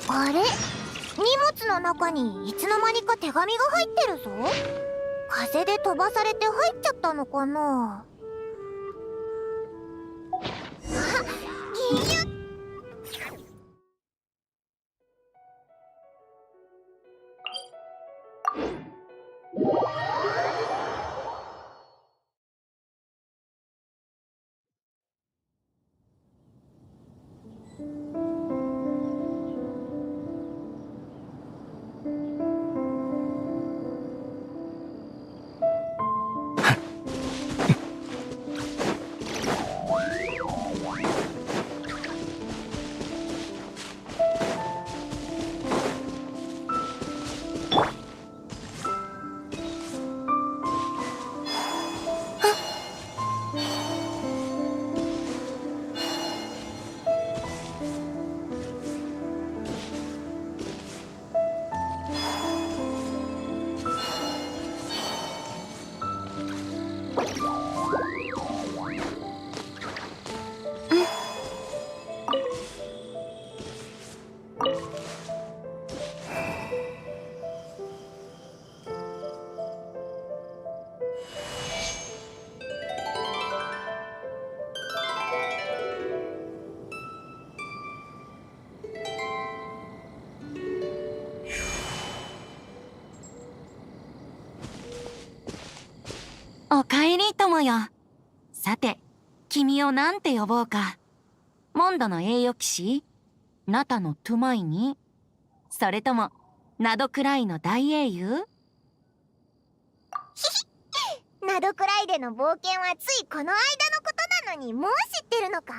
あれ、荷物の中にいつの間にか手紙が入ってるぞ。風で飛ばされて入っちゃったのかな。あ、銀融。おかえり友よ。さて、君をなんて呼ぼうか。モンドの栄誉騎士、ナタのトゥマイニ、それともナドクライの大英雄。ナドくらいでの冒険はついこの間のことなのにもう知ってるのか。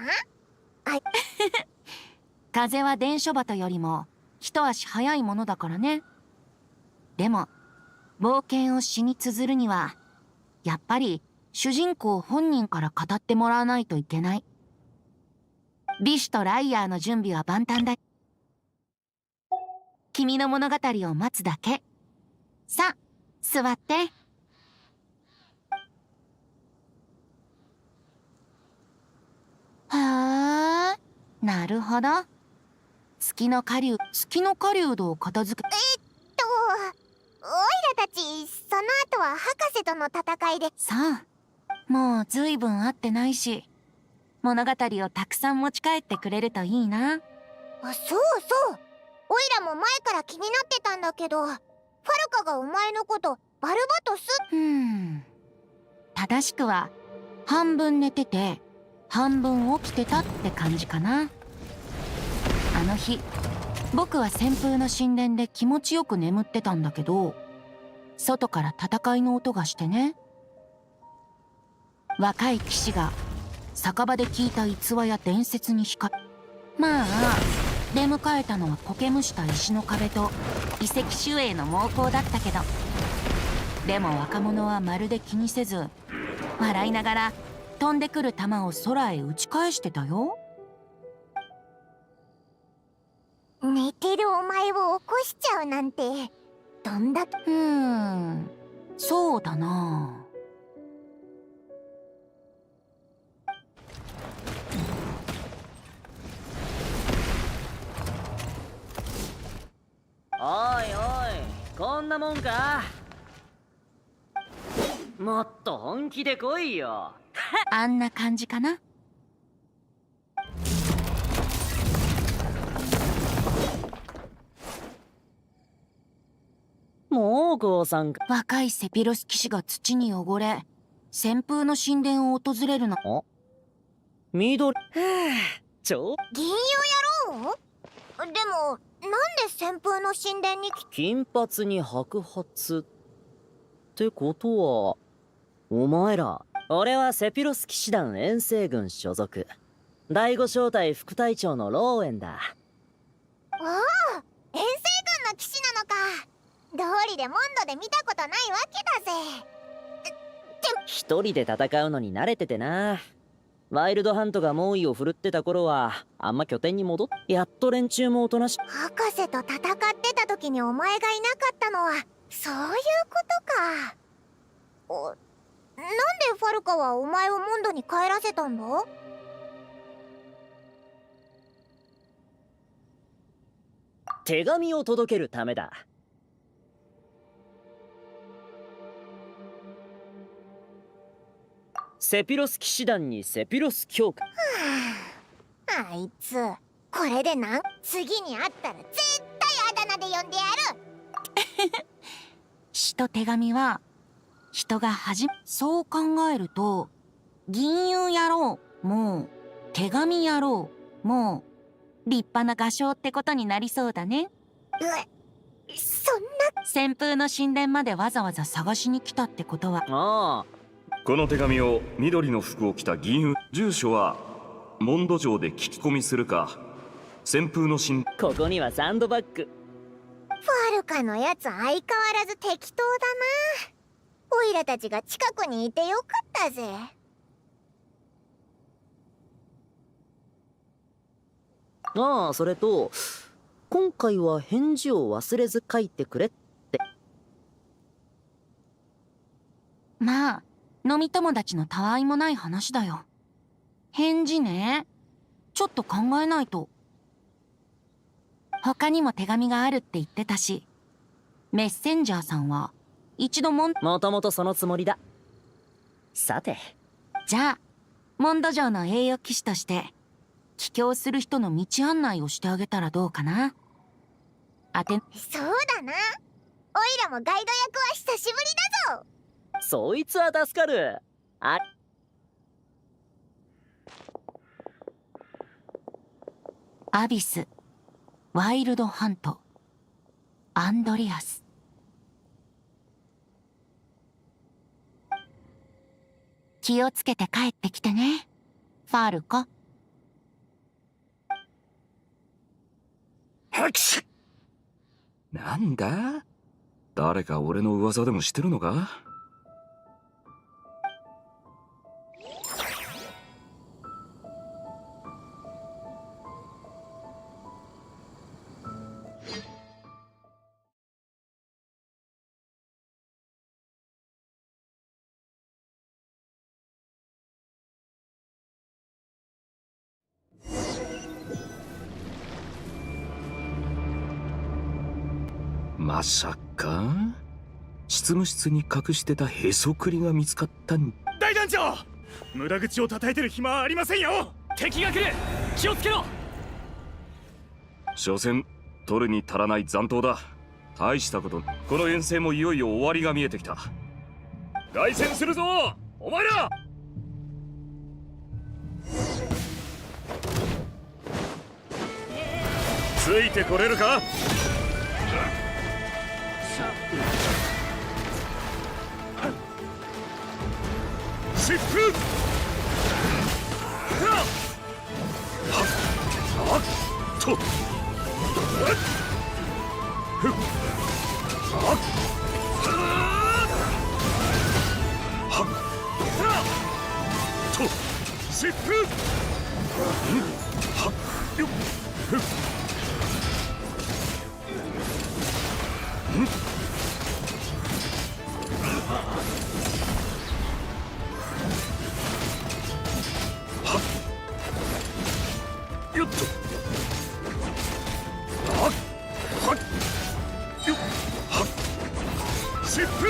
風は伝書鳩よりも一足早いものだからね。でも冒険を詩に綴るにはやっぱり主人公本人から語ってもらわないといけない。リシュとライアーの準備は万端だ。君の物語を待つだけ。さあ、座って。はあ、なるほど。月の狩人を片付け。オイラたちその後は博士との戦いで。さあ、もうずいぶん会ってないし、物語をたくさん持ち帰ってくれるといいな。そうそう、オイラも前から気になってたんだけど、ファルカがお前のことバルバトス。正しくは半分寝てて半分起きてたって感じかな。あの日僕は旋風の神殿で気持ちよく眠ってたんだけど、外から戦いの音がしてね。若い騎士が酒場で聞いた逸話や伝説にまあ出迎えたのは苔むした石の壁と遺跡守衛の猛攻だったけど、でも若者はまるで気にせず笑いながら飛んでくる弾を空へ打ち返してたよ。寝てるお前を起こしちゃうなんて、どんだけ。そうだな。おいおい、こんなもんか。もっと本気で来いよ。あんな感じかな。もう降参か。若いセピロス騎士が土に汚れ旋風の神殿を訪れるの。緑。銀融野郎。でもなんで旋風の神殿に金髪に白髪ってことはお前ら。俺はセピロス騎士団遠征軍所属、第5小隊副隊長のローエンだ。おお、遠征軍の騎士なのか。道理でモンドで見たことないわけだぜ。一人で戦うのに慣れててな。ワイルドハントが猛威を振るってた頃はあんま拠点に戻っ、やっと連中もおとなし。博士と戦ってた時にお前がいなかったのはそういうことか。なんでファルカはお前をモンドに帰らせたんだ。手紙を届けるためだ。セピロス騎士団にセピロス教会。あいつこれで次に会ったら絶対あだ名で呼んでやる。詩と手紙は人がそう考えると、銀融野郎も手紙野郎も立派な画商ってことになりそうだね。そんな。旋風の神殿までわざわざ探しに来たってことは。ああ、この手紙を緑の服を着た銀融、住所はモンド城で聞き込みするか、旋風の神。ここにはサンドバッグ。ファルカのやつ相変わらず適当だな。オイラたちが近くにいてよかったぜ。ああ、それと今回は返事を忘れず書いてくれって。まあ飲み友達のたわいもない話だよ。返事ね、ちょっと考えないと。他にも手紙があるって言ってたし、メッセンジャーさんは一度もともとそのつもりだ。さて、じゃあモンド城の栄誉騎士として帰郷する人の道案内をしてあげたらどうかな。そうだな。オイラもガイド役は久しぶりだぞ。そいつは助かる。アビス、ワイルドハント、アンドリアス。気をつけて帰ってきてね、ファルコ。はくし！なんだ？誰か俺の噂でもしてるのか？まさか執務室に隠してたへそくりが見つかったん。大団長、無駄口を叩いてる暇はありませんよ。敵が来る、気をつけろ。所詮取るに足らない残党だ。大したこと。この遠征もいよいよ終わりが見えてきた。凱旋するぞお前ら。ついてこれるか？疾風！はっとふっはっはっと疾風！はっよっふっよっとはっはっよっはっ疾風！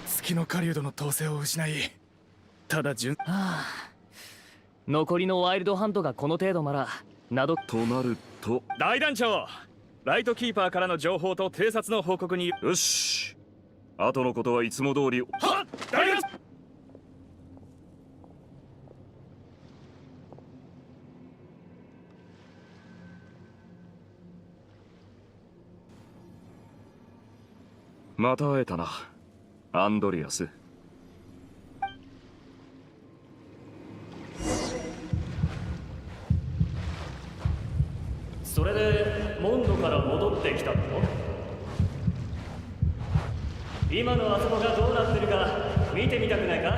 月の狩人の統制を失い、ただ残りのワイルドハントがこの程度ならとなると、大団長、ライトキーパーからの情報と偵察の報告に。よし、後のことはいつも通り。はっ、大団長。また会えたな、アンドリアス。それでモンドから戻ってきたの？今のあそこがどうなってるか見てみたくないか？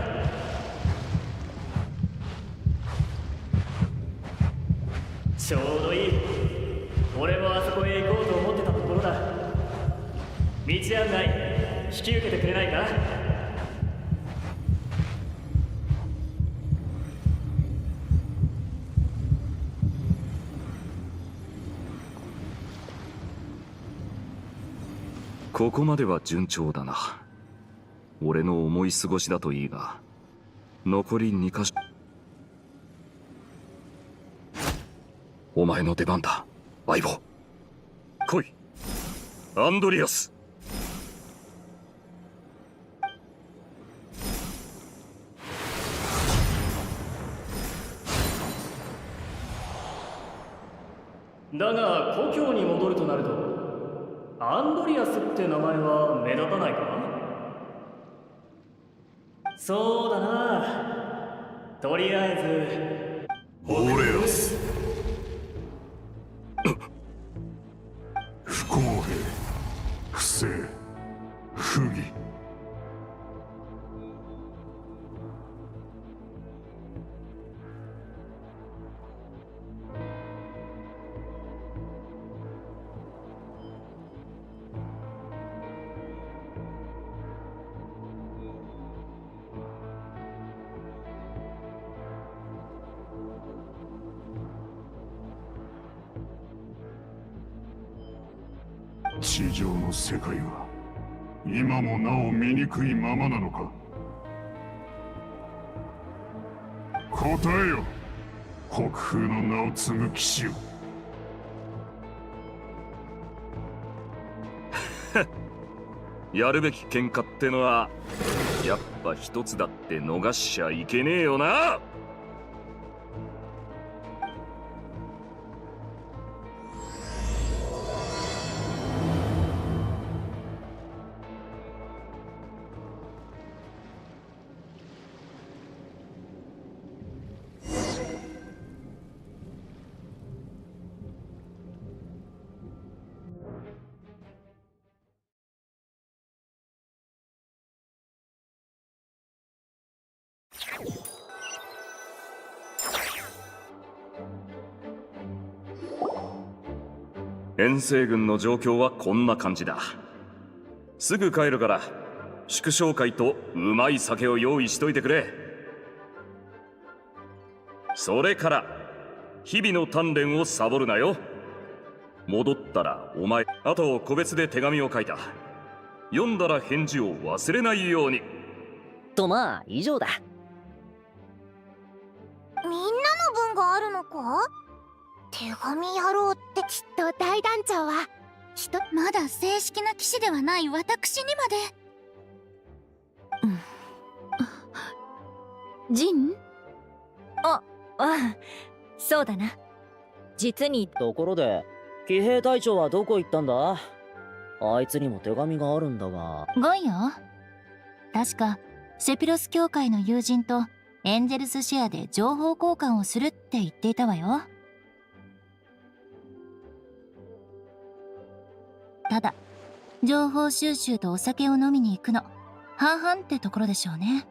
ちょうどいい。俺もあそこへ行こうと思ってたところだ。道案内引き受けてくれないか？ここまでは順調だな。俺の思い過ごしだといいが、残り2箇所。お前の出番だ、相棒。来い、アンドリアス。だが故郷に戻るとなるとアンドリアスって名前は目立たないか？そうだな。とりあえずオレアス。不公平、不正、不義。地上の世界は今もなお醜いままなのか。答えよ、国風の名を継ぐ騎士よ。やるべき喧嘩ってのはやっぱ一つだって逃しちゃいけねえよな。遠征軍の状況はこんな感じだ。すぐ帰るから祝勝会とうまい酒を用意しといてくれ。それから日々の鍛錬をサボるなよ。戻ったらお前、あと個別で手紙を書いた。読んだら返事を忘れないように。とまあ以上だ。みんなの分があるのか？手紙野郎ってきっと大団長はまだ正式な騎士ではない私にまで。ジン？ああ、そうだな。実に。ところで騎兵隊長はどこ行ったんだ？あいつにも手紙があるんだが。ゴイよ。確かセピロス教会の友人とエンジェルスシェアで情報交換をするって言っていたわよ。ただ情報収集とお酒を飲みに行くの半々ってところでしょうね。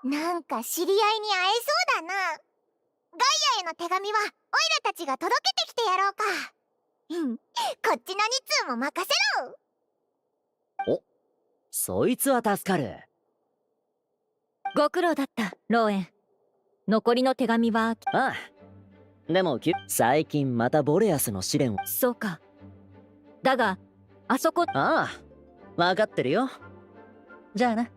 なんか知り合いに会えそうだな。ガイアへの手紙はオイラたちが届けてきてやろうか。うん、こっちの2通も任せろ。お、そいつは助かる。ご苦労だったローエン。残りの手紙は。ああ、でも最近またボレアスの試練を。そうか。だがあそこ。ああ、分かってるよ。じゃあな。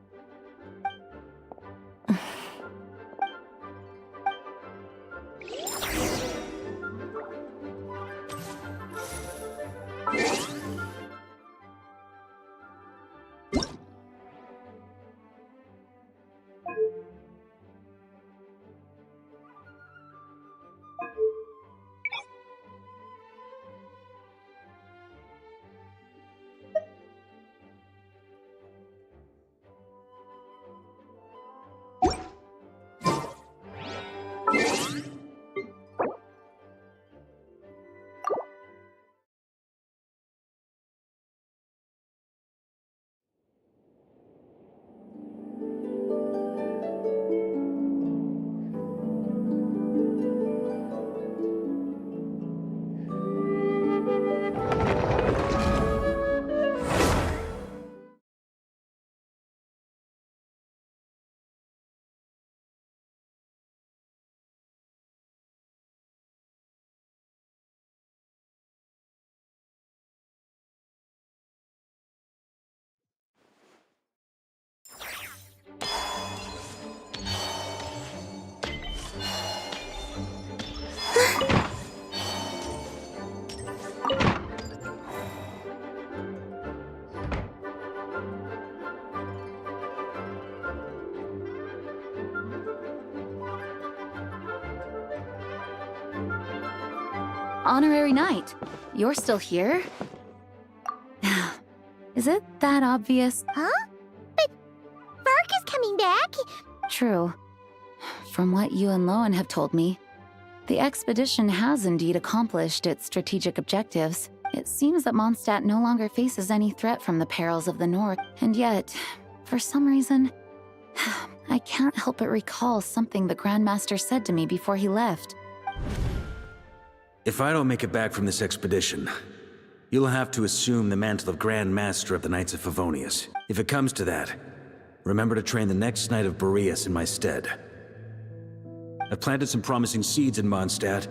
Honorary Knight, you're still here? Is it that obvious? Huh? But Varka's coming back. True. From what you and Lowen have told me, the expedition has indeed accomplished its strategic objectives. It seems that Mondstadt no longer faces any threat from the perils of the North, and yet, for some reason, I can't help but recall something the Grandmaster said to me before he left. If I don't make it back from this expedition, you'll have to assume the mantle of Grand Master of the Knights of Favonius. If it comes to that, remember to train the next Knight of Boreas in my stead. I've planted some promising seeds in Mondstadt,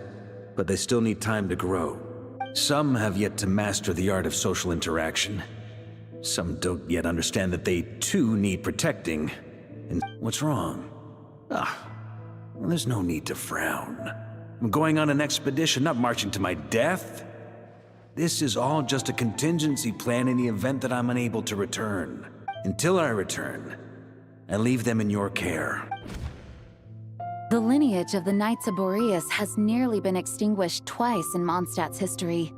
but they still need time to grow. Some have yet to master the art of social interaction. Some don't yet understand that they too need protecting. And what's wrong? Well, there's no need to frown. I'm going on an expedition, not marching to my death. This is all just a contingency plan in the event that I'm unable to return. Until I return, I leave them in your care. The lineage of the Knights of Boreas has nearly been extinguished twice in Mondstadt's history.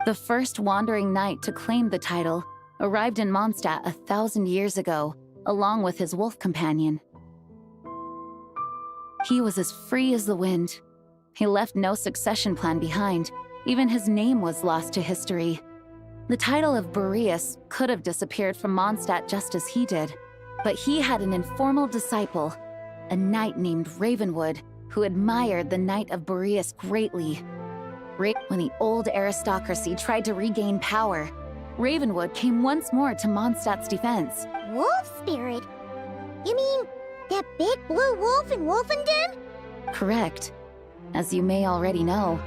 The first wandering knight to claim the title arrived in Mondstadt 1,000 years ago, along with his wolf companion. He was as free as the wind. He left no succession plan behind. Even his name was lost to history. The title of Boreas could have disappeared from Mondstadt just as he did, but he had an informal disciple, a knight named Ravenwood, who admired the Knight of Boreas greatly. When the old aristocracy tried to regain power, Ravenwood came once more to Mondstadt's defense. Wolf spirit? You mean that big blue wolf in Wolfenden? Correct. As you may already know,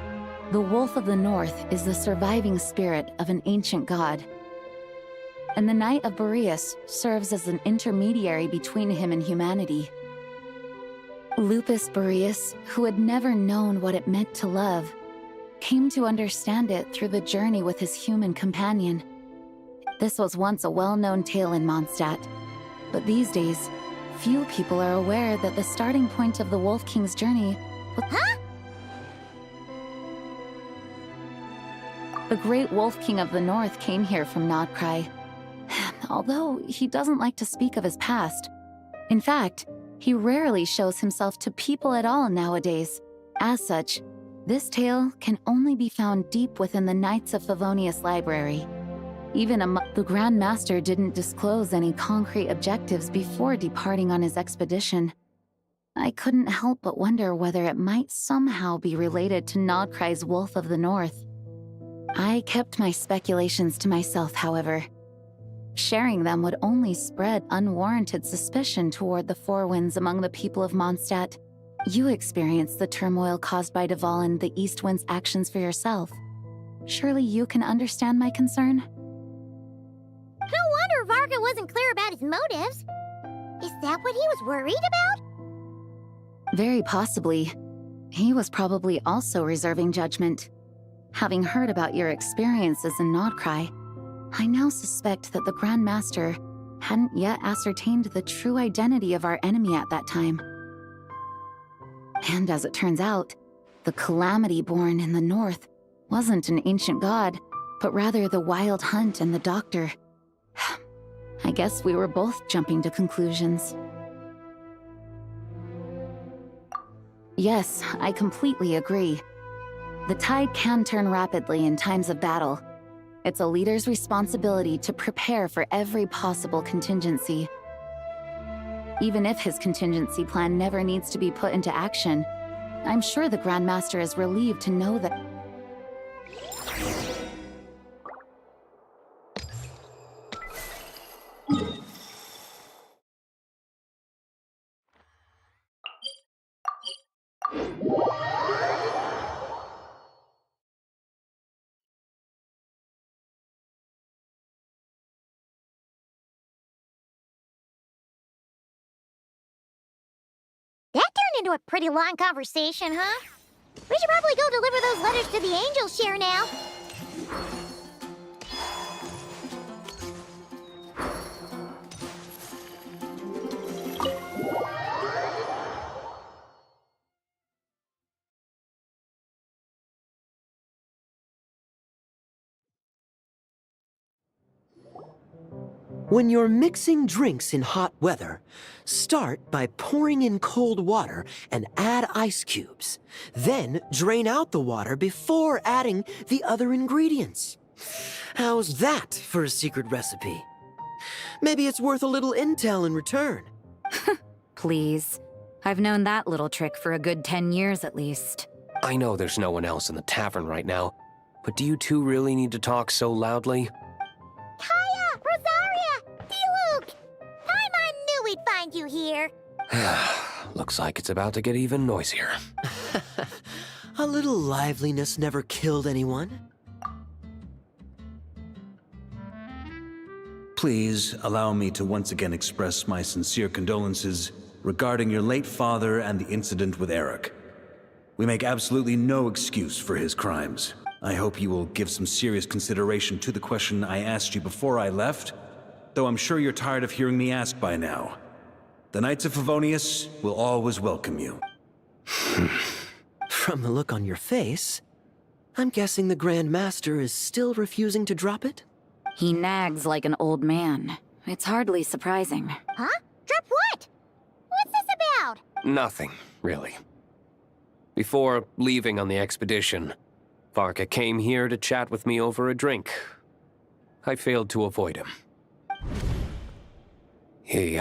the Wolf of the North is the surviving spirit of an ancient god. And the Knight of Boreas serves as an intermediary between him and humanity. Lupus Boreas, who had never known what it meant to love, came to understand it through the journey with his human companion. This was once a well-known tale in Mondstadt, but these days, few people are aware that the starting point of the Wolf King's journey was— Huh? The great Wolf King of the North came here from Nodcry, although he doesn't like to speak of his past. In fact, he rarely shows himself to people at all nowadays. As such, this tale can only be found deep within the Knights of Favonius library. Even the Grand Master didn't disclose any concrete objectives before departing on his expedition. I couldn't help but wonder whether it might somehow be related to Nodcry's Wolf of the North. I kept my speculations to myself, however. Sharing them would only spread unwarranted suspicion toward the Four Winds among the people of Mondstadt. You experienced the turmoil caused by Duval and the East Wind's actions for yourself. Surely you can understand my concern? No wonder Varka wasn't clear about his motives. Is that what he was worried about? Very possibly. He was probably also reserving judgment. Having heard about your experiences in Nodcry, I now suspect that the Grand Master hadn't yet ascertained the true identity of our enemy at that time. And as it turns out, the Calamity born in the north wasn't an ancient god, but rather the Wild Hunt and the Doctor. I guess we were both jumping to conclusions. Yes, I completely agree. The tide can turn rapidly in times of battle. It's a leader's responsibility to prepare for every possible contingency. Even if his contingency plan never needs to be put into action, I'm sure the Grand Master is relieved to know that— That turned into a pretty long conversation, huh? We should probably go deliver those letters to the angel share now. When you're mixing drinks in hot weather, start by pouring in cold water and add ice cubes. Then drain out the water before adding the other ingredients. How's that for a secret recipe? Maybe it's worth a little intel in return. Please. I've known that little trick for a good 10 years at least. I know there's no one else in the tavern right now, but do you two really need to talk so loudly? Kaya! Rosaria! Diluc! I knew we'd find you here. Looks like it's about to get even noisier. A little liveliness never killed anyone. Please allow me to once again express my sincere condolences regarding your late father and the incident with Eric. We make absolutely no excuse for his crimes. I hope you will give some serious consideration to the question I asked you before I left, though I'm sure you're tired of hearing me ask by now. The Knights of Favonius will always welcome you. From the look on your face, I'm guessing the Grand Master is still refusing to drop it? He nags like an old man. It's hardly surprising. Huh? Drop what? What's this about? Nothing, really. Before leaving on the expedition, Varka came here to chat with me over a drink. I failed to avoid him. He,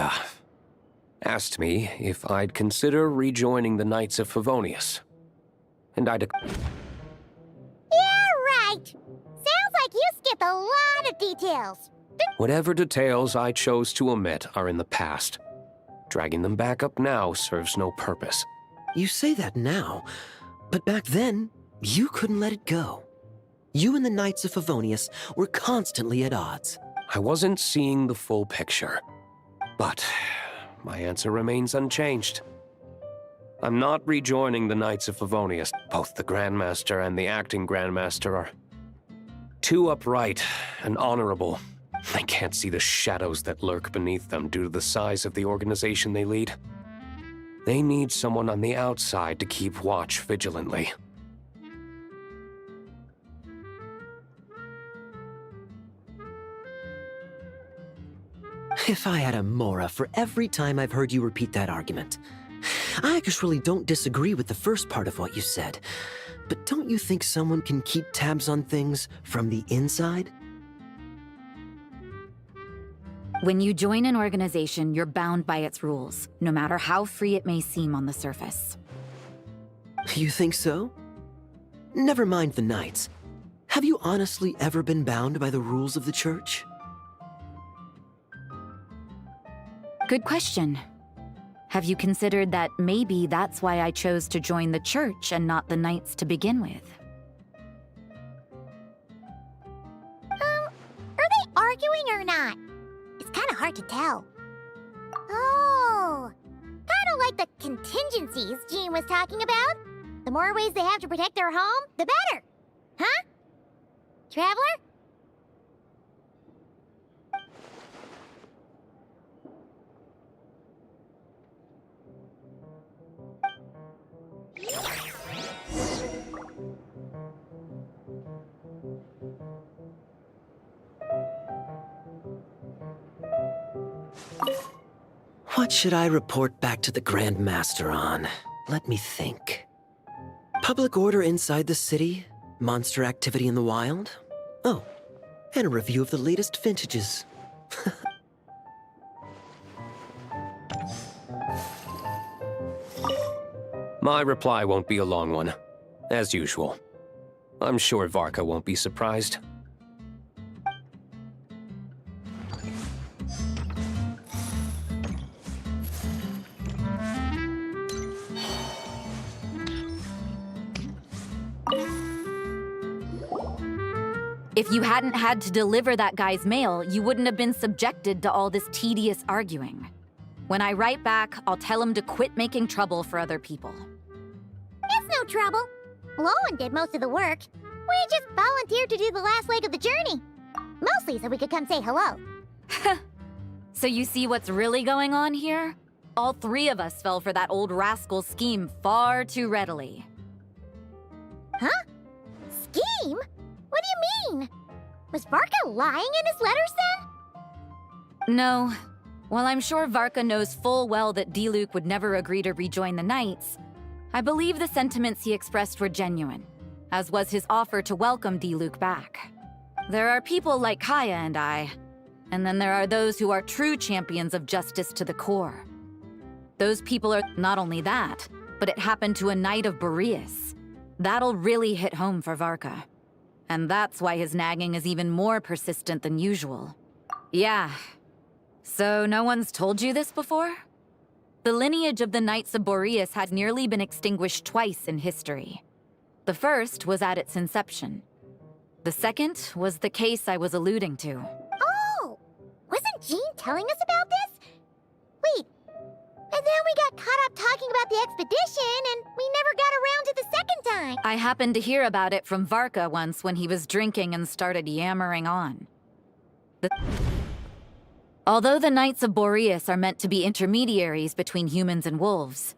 asked me if I'd consider rejoining the Knights of Favonius. And I Yeah, right! Sounds like you skipped a lot of details. Whatever details I chose to omit are in the past. Dragging them back up now serves no purpose. You say that now, but back then, you couldn't let it go. You and the Knights of Favonius were constantly at odds. I wasn't seeing the full picture, but my answer remains unchanged. I'm not rejoining the Knights of Favonius. Both the Grandmaster and the acting Grandmaster are too upright and honorable. I can't see the shadows that lurk beneath them due to the size of the organization they lead. They need someone on the outside to keep watch vigilantly. If I had a Mora for every time I've heard you repeat that argument. I actually don't disagree with the first part of what you said, but don't you think someone can keep tabs on things from the inside? When you join an organization, you're bound by its rules, no matter how free it may seem on the surface. You think so? Never mind the Knights. Have you honestly ever been bound by the rules of the Church? Good question. Have you considered that maybe that's why I chose to join the Church and not the Knights to begin with? Are they arguing or not? It's kind of hard to tell. Oh, kind of like the contingencies Jean was talking about. The more ways they have to protect their home, the better. Huh? Traveler? What should I report back to the Grand Master on? Let me think. Public order inside the city, monster activity in the wild. Oh, and a review of the latest vintages. My reply won't be a long one, as usual. I'm sure Varka won't be surprised. If you hadn't had to deliver that guy's mail, you wouldn't have been subjected to all this tedious arguing. When I write back, I'll tell him to quit making trouble for other people. It's no trouble. Lowen did most of the work. We just volunteered to do the last leg of the journey. Mostly so we could come say hello. So you see what's really going on here? All three of us fell for that old rascal's scheme far too readily. Huh? Scheme? What do you mean? Was Varka lying in his letters then? No. While I'm sure Varka knows full well that Diluc would never agree to rejoin the Knights, I believe the sentiments he expressed were genuine, as was his offer to welcome Diluc back. There are people like Kaya and I, and then there are those who are true champions of justice to the core. Those people are not only that, but it happened to a Knight of Boreas. That'll really hit home for Varka. And that's why his nagging is even more persistent than usual. Yeah. So no one's told you this before? The lineage of the Knights of Boreas had nearly been extinguished twice in history. The first was at its inception. The second was the case I was alluding to. Oh! Wasn't Jean telling us about this? Wait, and then we got caught up talking about the expedition, and we never got around to the second time! I happened to hear about it from Varka once when he was drinking and started yammering on. Although the Knights of Boreas are meant to be intermediaries between humans and wolves,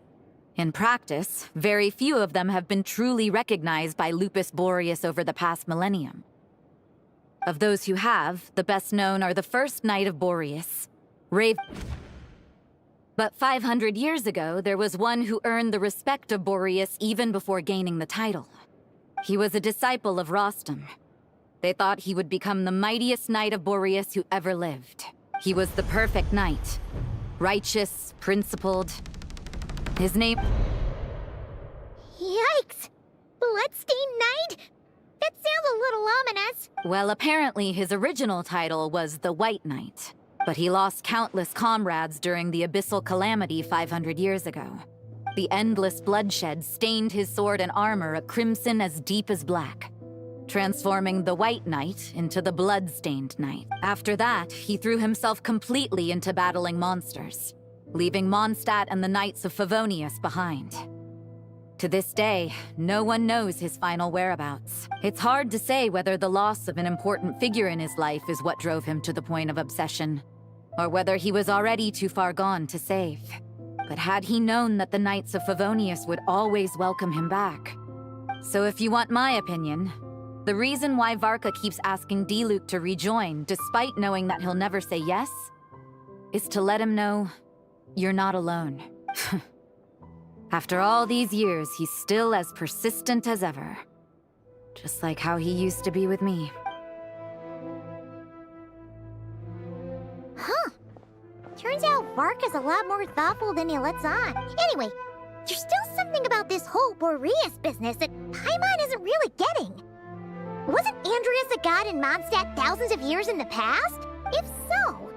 in practice, very few of them have been truly recognized by Lupus Boreas over the past millennium. Of those who have, the best known are the first Knight of Boreas, But 500 years ago, there was one who earned the respect of Boreas even before gaining the title. He was a disciple of Rostam. They thought he would become the mightiest Knight of Boreas who ever lived. He was the perfect knight. Righteous, principled. His name... Yikes! Bloodstained Knight? That sounds a little ominous. Well, apparently his original title was the White Knight. But he lost countless comrades during the Abyssal Calamity 500 years ago. The endless bloodshed stained his sword and armor a crimson as deep as black, transforming the White Knight into the Blood-Stained Knight. After that, he threw himself completely into battling monsters, leaving Mondstadt and the Knights of Favonius behind. To this day, no one knows his final whereabouts. It's hard to say whether the loss of an important figure in his life is what drove him to the point of obsession, or whether he was already too far gone to save. But had he known that the Knights of Favonius would always welcome him back? So if you want my opinion, the reason why Varka keeps asking Diluc to rejoin, despite knowing that he'll never say yes, is to let him know you're not alone. After all these years, he's still as persistent as ever. Just like how he used to be with me. Huh. Turns out Varka's a lot more thoughtful than he lets on. Anyway, there's still something about this whole Boreas business that Paimon isn't really getting. Wasn't Andreas a god in Mondstadt thousands of years in the past? If so,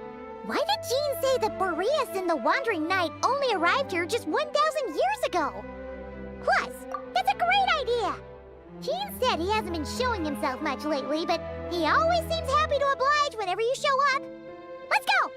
why did Jean say that Boreas and the Wandering Knight only arrived here just 1,000 years ago? Plus, that's a great idea! Jean said he hasn't been showing himself much lately, but he always seems happy to oblige whenever you show up. Let's go!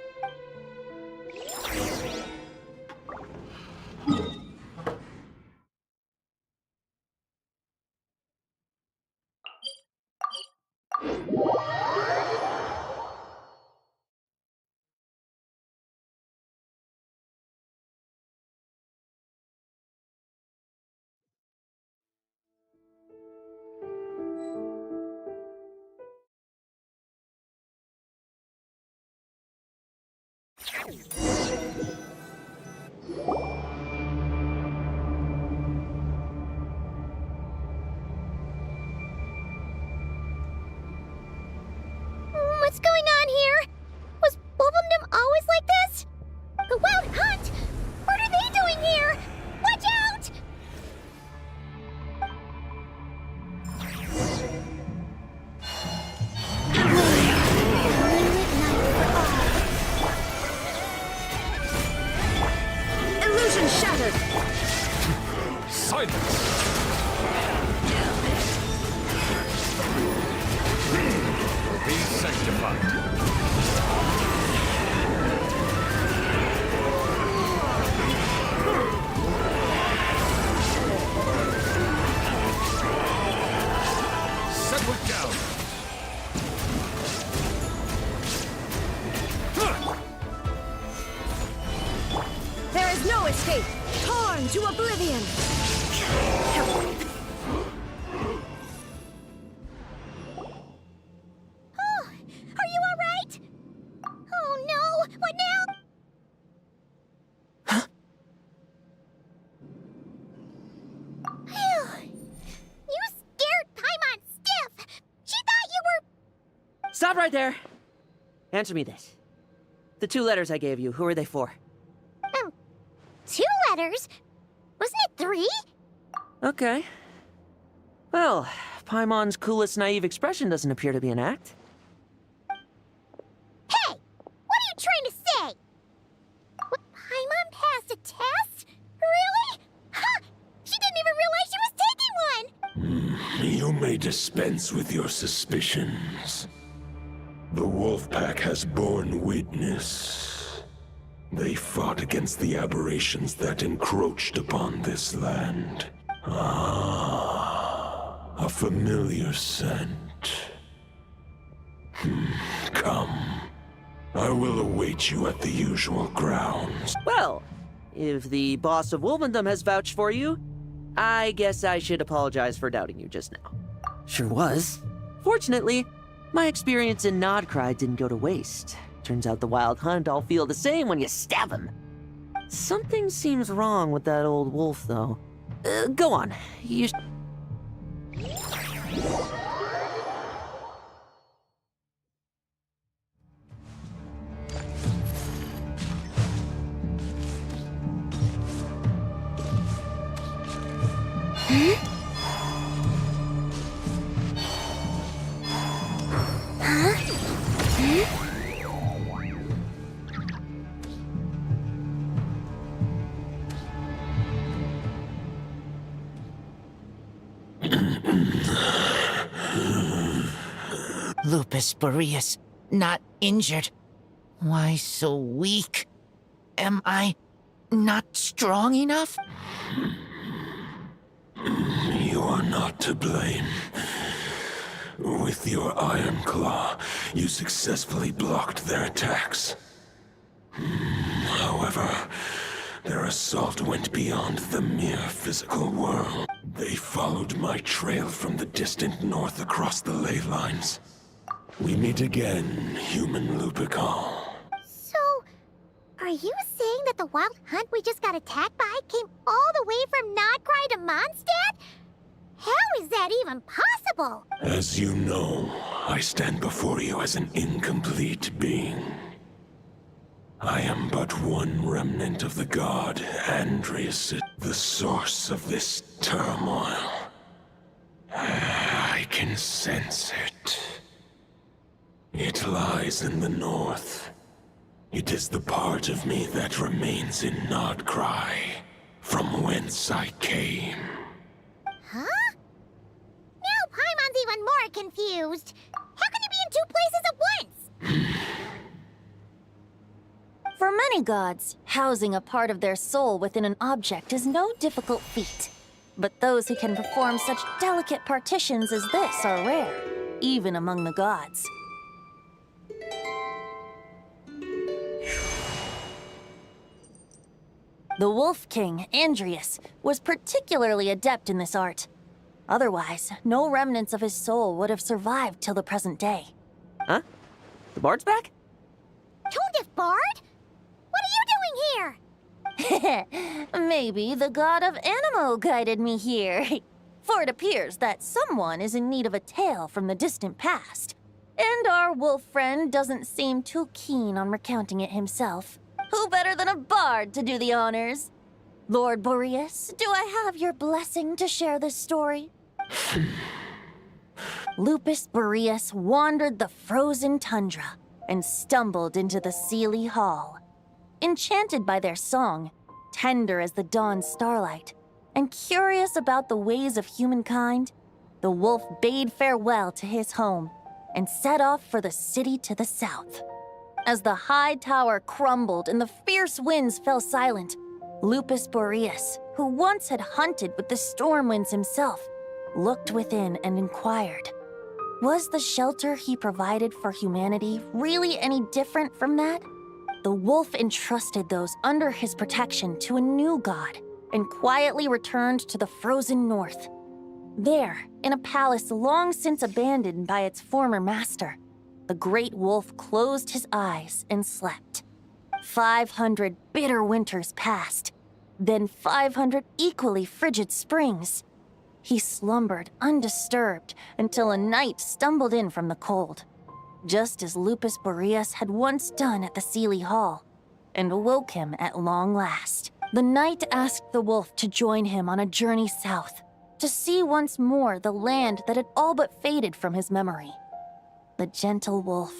What's going on here? Was Wolfendom always like this? The Wild Hunt? What are they doing here? Watch out! Illusion shattered! Silence! Be sanctified. Settle down. There is no escape! Torn to oblivion! Oh, are you alright? Oh no! Stop right there! Answer me this. The 2 letters I gave you, who are they for? 2 letters? Wasn't it 3? Okay. Well, Paimon's coolest naive expression doesn't appear to be an act. Hey! What are you trying to say? What, Paimon passed a test? Really? Ha! She didn't even realize she was taking one! You may dispense with your suspicions. The wolf pack has borne witness. They fought against the aberrations that encroached upon this land. Ah, a familiar scent. Come. I will await you at the usual grounds. Well, if the boss of Wolvendom has vouched for you, I guess I should apologize for doubting you just now. Sure was. Fortunately, my experience in Nodcry didn't go to waste. Turns out the Wild Hunt all feel the same when you stab them. Something seems wrong with that old wolf, though. Go on. You... Lupus Boreas, not injured. Why so weak? Am I not strong enough? You are not to blame. With your Iron Claw, you successfully blocked their attacks. However, their assault went beyond the mere physical world. They followed my trail from the distant north across the ley lines. We meet again, human Lupical. So, are you saying that the Wild Hunt we just got attacked by came all the way from Nodcry to Mondstadt? How is that even possible? As you know, I stand before you as an incomplete being. I am but one remnant of the god Andreas, the source of this turmoil. I can sense it. It lies in the north. It is the part of me that remains in Nodcry, from whence I came. Huh? Now Paimon's even more confused. How can he be in 2 places at once? For many gods, housing a part of their soul within an object is no difficult feat. But those who can perform such delicate partitions as this are rare, even among the gods. The Wolf King, Andreas, was particularly adept in this art. Otherwise, no remnants of his soul would have survived till the present day. Huh? The bard's back? Tone Bard? What are you doing here? Maybe the god of Animo guided me here. For it appears that someone is in need of a tale from the distant past. And our wolf friend doesn't seem too keen on recounting it himself. Who better than a bard to do the honors? Lord Boreas, do I have your blessing to share this story? Lupus Boreas wandered the frozen tundra and stumbled into the Seelie Hall. Enchanted by their song, tender as the dawn's starlight, and curious about the ways of humankind, the wolf bade farewell to his home and set off for the city to the south. As the high tower crumbled and the fierce winds fell silent, Lupus Boreas, who once had hunted with the storm winds himself, looked within and inquired, was the shelter he provided for humanity really any different from that? The wolf entrusted those under his protection to a new god and quietly returned to the frozen north. There, in a palace long since abandoned by its former master, the great wolf closed his eyes and slept. 500 bitter winters passed, then 500 equally frigid springs. He slumbered undisturbed until a night stumbled in from the cold. just as Lupus Boreas had once done at the Sealy Hall, and awoke him at long last. The knight asked the wolf to join him on a journey south, to see once more the land that had all but faded from his memory. The gentle wolf,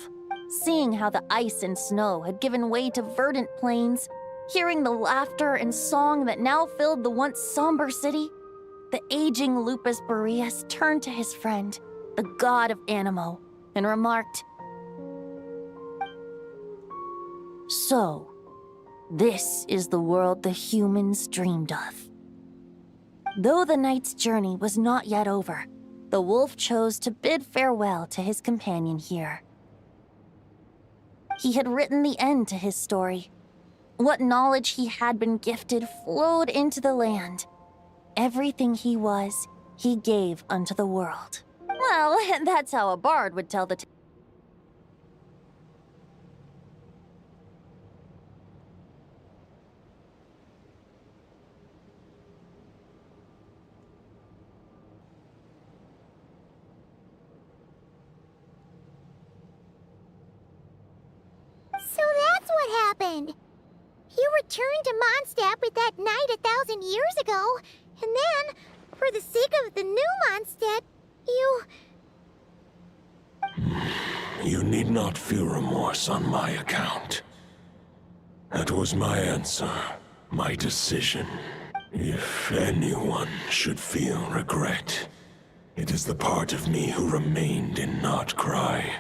seeing how the ice and snow had given way to verdant plains, hearing the laughter and song that now filled the once somber city, the aging Lupus Boreas turned to his friend, the god of Animo, and remarked, "So, this is the world the humans dreamed of." Though the knight's journey was not yet over, the wolf chose to bid farewell to his companion here. He had written the end to his story. What knowledge he had been gifted flowed into the land. Everything he was, he gave unto the world. Well, that's how a bard would tell the tale. So that's what happened. You returned to Mondstadt with that knight 1,000 years ago, and then, for the sake of the new Mondstadt, you... You need not feel remorse on my account. That was my answer, my decision. If anyone should feel regret, it is the part of me who remained in Notcry.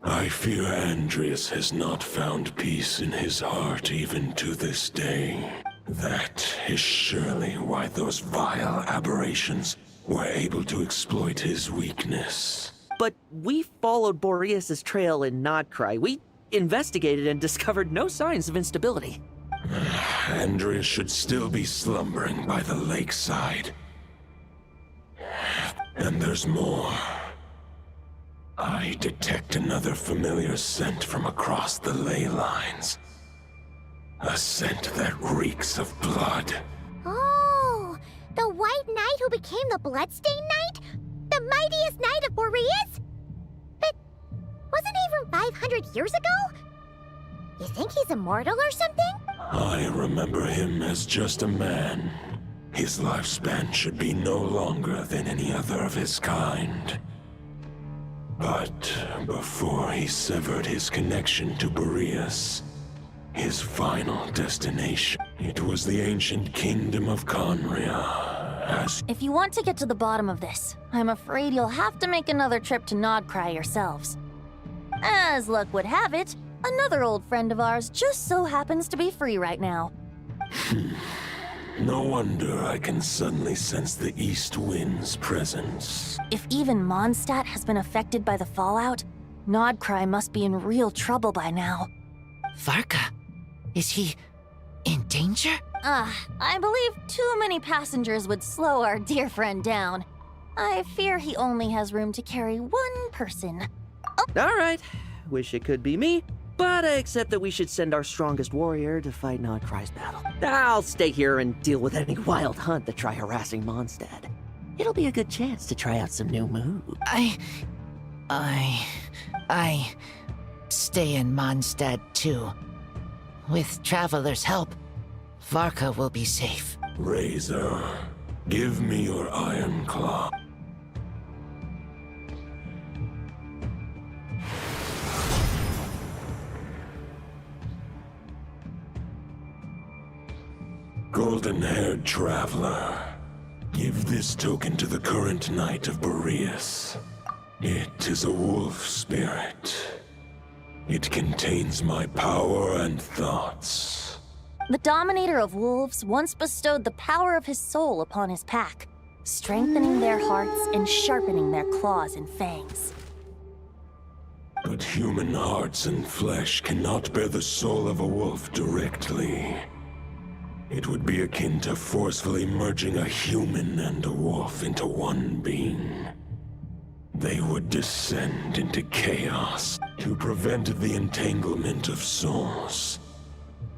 I fear Andreas has not found peace in his heart even to this day. That is surely why those vile aberrations were able to exploit his weakness. But we followed Boreas' trail in Nodcry. We investigated and discovered no signs of instability. Andreas should still be slumbering by the lakeside. And there's more. I detect another familiar scent from across the ley lines. A scent that reeks of blood. Oh, the White Knight who became the Bloodstained Knight? The mightiest knight of Boreas? But wasn't he from 500 years ago? You think he's immortal or something? I remember him as just a man. His lifespan should be no longer than any other of his kind. But before he severed his connection to Boreas, his final destination, it was the ancient kingdom of Conria. If you want to get to the bottom of this, I'm afraid you'll have to make another trip to Nodcry yourselves. As luck would have it, another old friend of ours just so happens to be free right now. No wonder I can suddenly sense the east wind's presence. If even Mondstadt has been affected by the fallout, Nodcry must be in real trouble by now. Varka? Is he in danger? I believe too many passengers would slow our dear friend down. I fear he only has room to carry one person. All right. Wish it could be me, but I accept that we should send our strongest warrior to fight Nodcry's battle. I'll stay here and deal with any wild hunt that try harassing Mondstadt. It'll be a good chance to try out some new moves. I stay in Mondstadt too. With Traveler's help, Varka will be safe. Razor, give me your iron claw. Golden-haired traveler, give this token to the current knight of Boreas. It is a wolf spirit. It contains my power and thoughts. The Dominator of Wolves once bestowed the power of his soul upon his pack, strengthening their hearts and sharpening their claws and fangs. But human hearts and flesh cannot bear the soul of a wolf directly. It would be akin to forcefully merging a human and a wolf into one being. They would descend into chaos to prevent the entanglement of souls.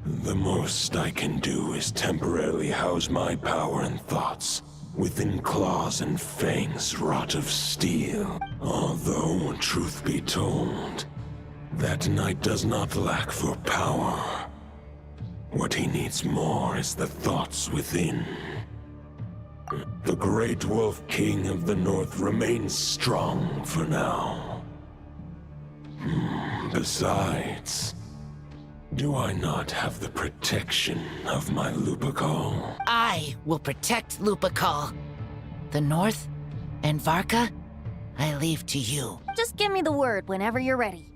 The most I can do is temporarily house my power and thoughts within claws and fangs wrought of steel. Although, truth be told, that knight does not lack for power. What he needs more is the thoughts within. The Great Wolf King of the North remains strong for now. Besides, do I not have the protection of my Lupercal? I will protect Lupercal. The North and Varka, I leave to you. Just give me the word whenever you're ready.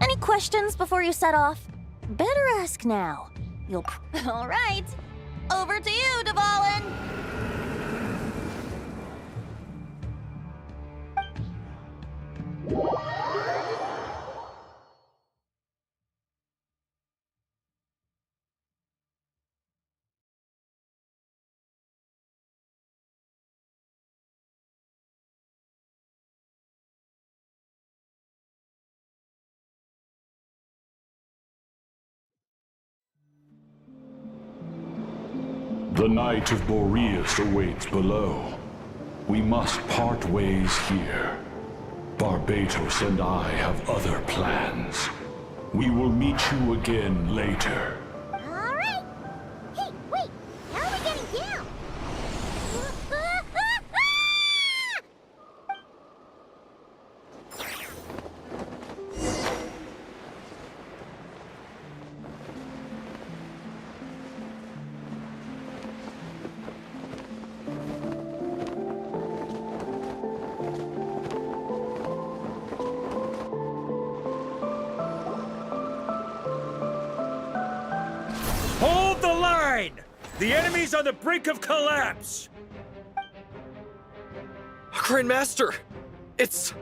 Any questions before you set off? Better ask now. You'll... All right. Over to you, Dvalin! The Knight of Boreas awaits below. We must part ways here. Barbatos and I have other plans. We will meet you again later. Alright! Hey, wait! How are we getting down? Hold the line! The enemy's on the brink of collapse! Grand Master! It's...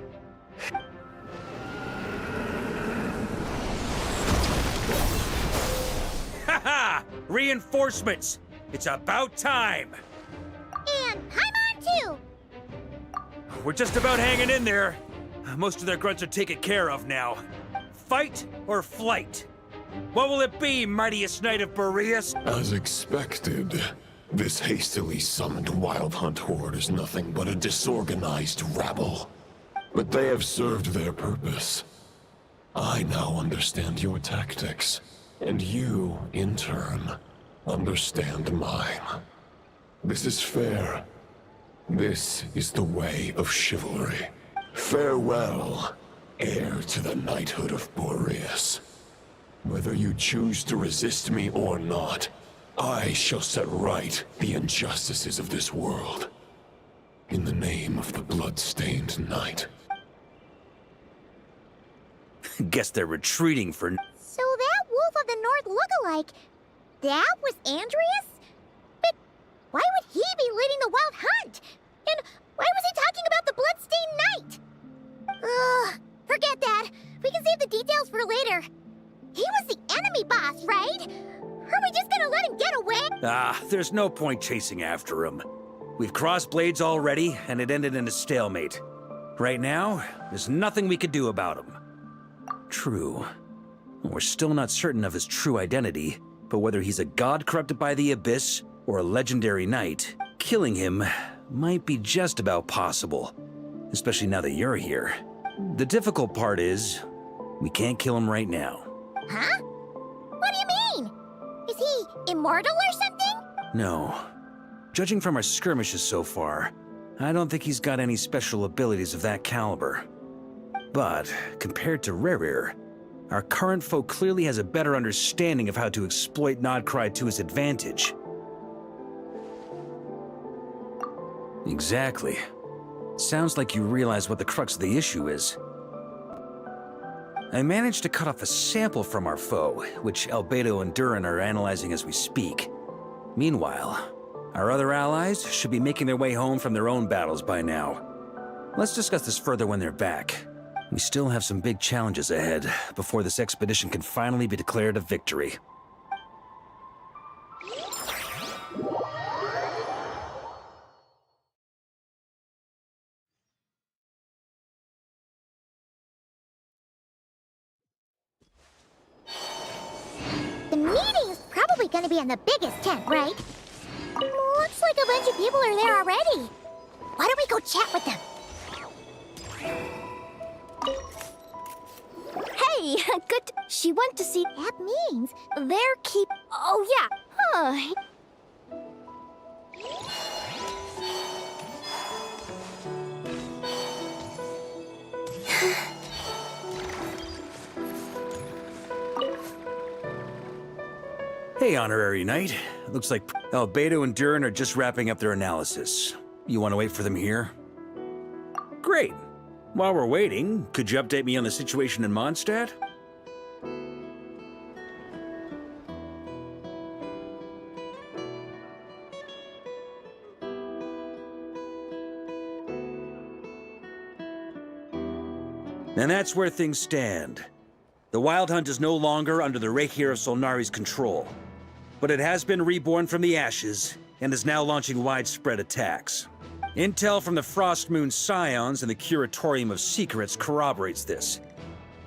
Haha! Reinforcements! It's about time! And I'm on too! We're just about hanging in there. Most of their grunts are taken care of now. Fight or flight? What will it be, mightiest knight of Boreas? As expected, this hastily summoned Wild Hunt horde is nothing but a disorganized rabble. But they have served their purpose. I now understand your tactics, and you, in turn, understand mine. This is fair. This is the way of chivalry. Farewell, heir to the knighthood of Boreas. Whether you choose to resist me or not, I shall set right the injustices of this world. In the name of the blood-stained knight. Guess they're retreating for... So that Wolf of the North lookalike, that was Andreas? But why would he be leading the Wild Hunt? And why was he talking about the bloodstained knight? Ugh, forget that. We can save the details for later. He was the enemy boss, right? Are we just gonna let him get away? There's no point chasing after him. We've crossed blades already, and it ended in a stalemate. Right now, there's nothing we could do about him. True. We're still not certain of his true identity, but whether he's a god corrupted by the Abyss or a legendary knight, killing him might be just about possible, especially now that you're here. The difficult part is, we can't kill him right now. Huh? What do you mean? Is he immortal or something? No. Judging from our skirmishes so far, I don't think he's got any special abilities of that caliber. But, compared to Rerir, our current foe clearly has a better understanding of how to exploit Nodcry to his advantage. Exactly. Sounds like you realize what the crux of the issue is. I managed to cut off a sample from our foe, which Albedo and Durin are analyzing as we speak. Meanwhile, our other allies should be making their way home from their own battles by now. Let's discuss this further when they're back. We still have some big challenges ahead before this expedition can finally be declared a victory. gonna be in the biggest tent, right? Looks like a bunch of people are there already. Why don't we go chat with them? Hey, good. She went to see. That means They're keep. Oh, yeah. Huh. Hey, Honorary Knight. Looks like Beto and Durin are just wrapping up their analysis. You want to wait for them here? Great. While we're waiting, could you update me on the situation in Mondstadt? And that's where things stand. The Wild Hunt is no longer under the Reikir of Solnari's control, but it has been reborn from the ashes and is now launching widespread attacks. Intel from the Frostmoon Scions and the Curatorium of Secrets corroborates this.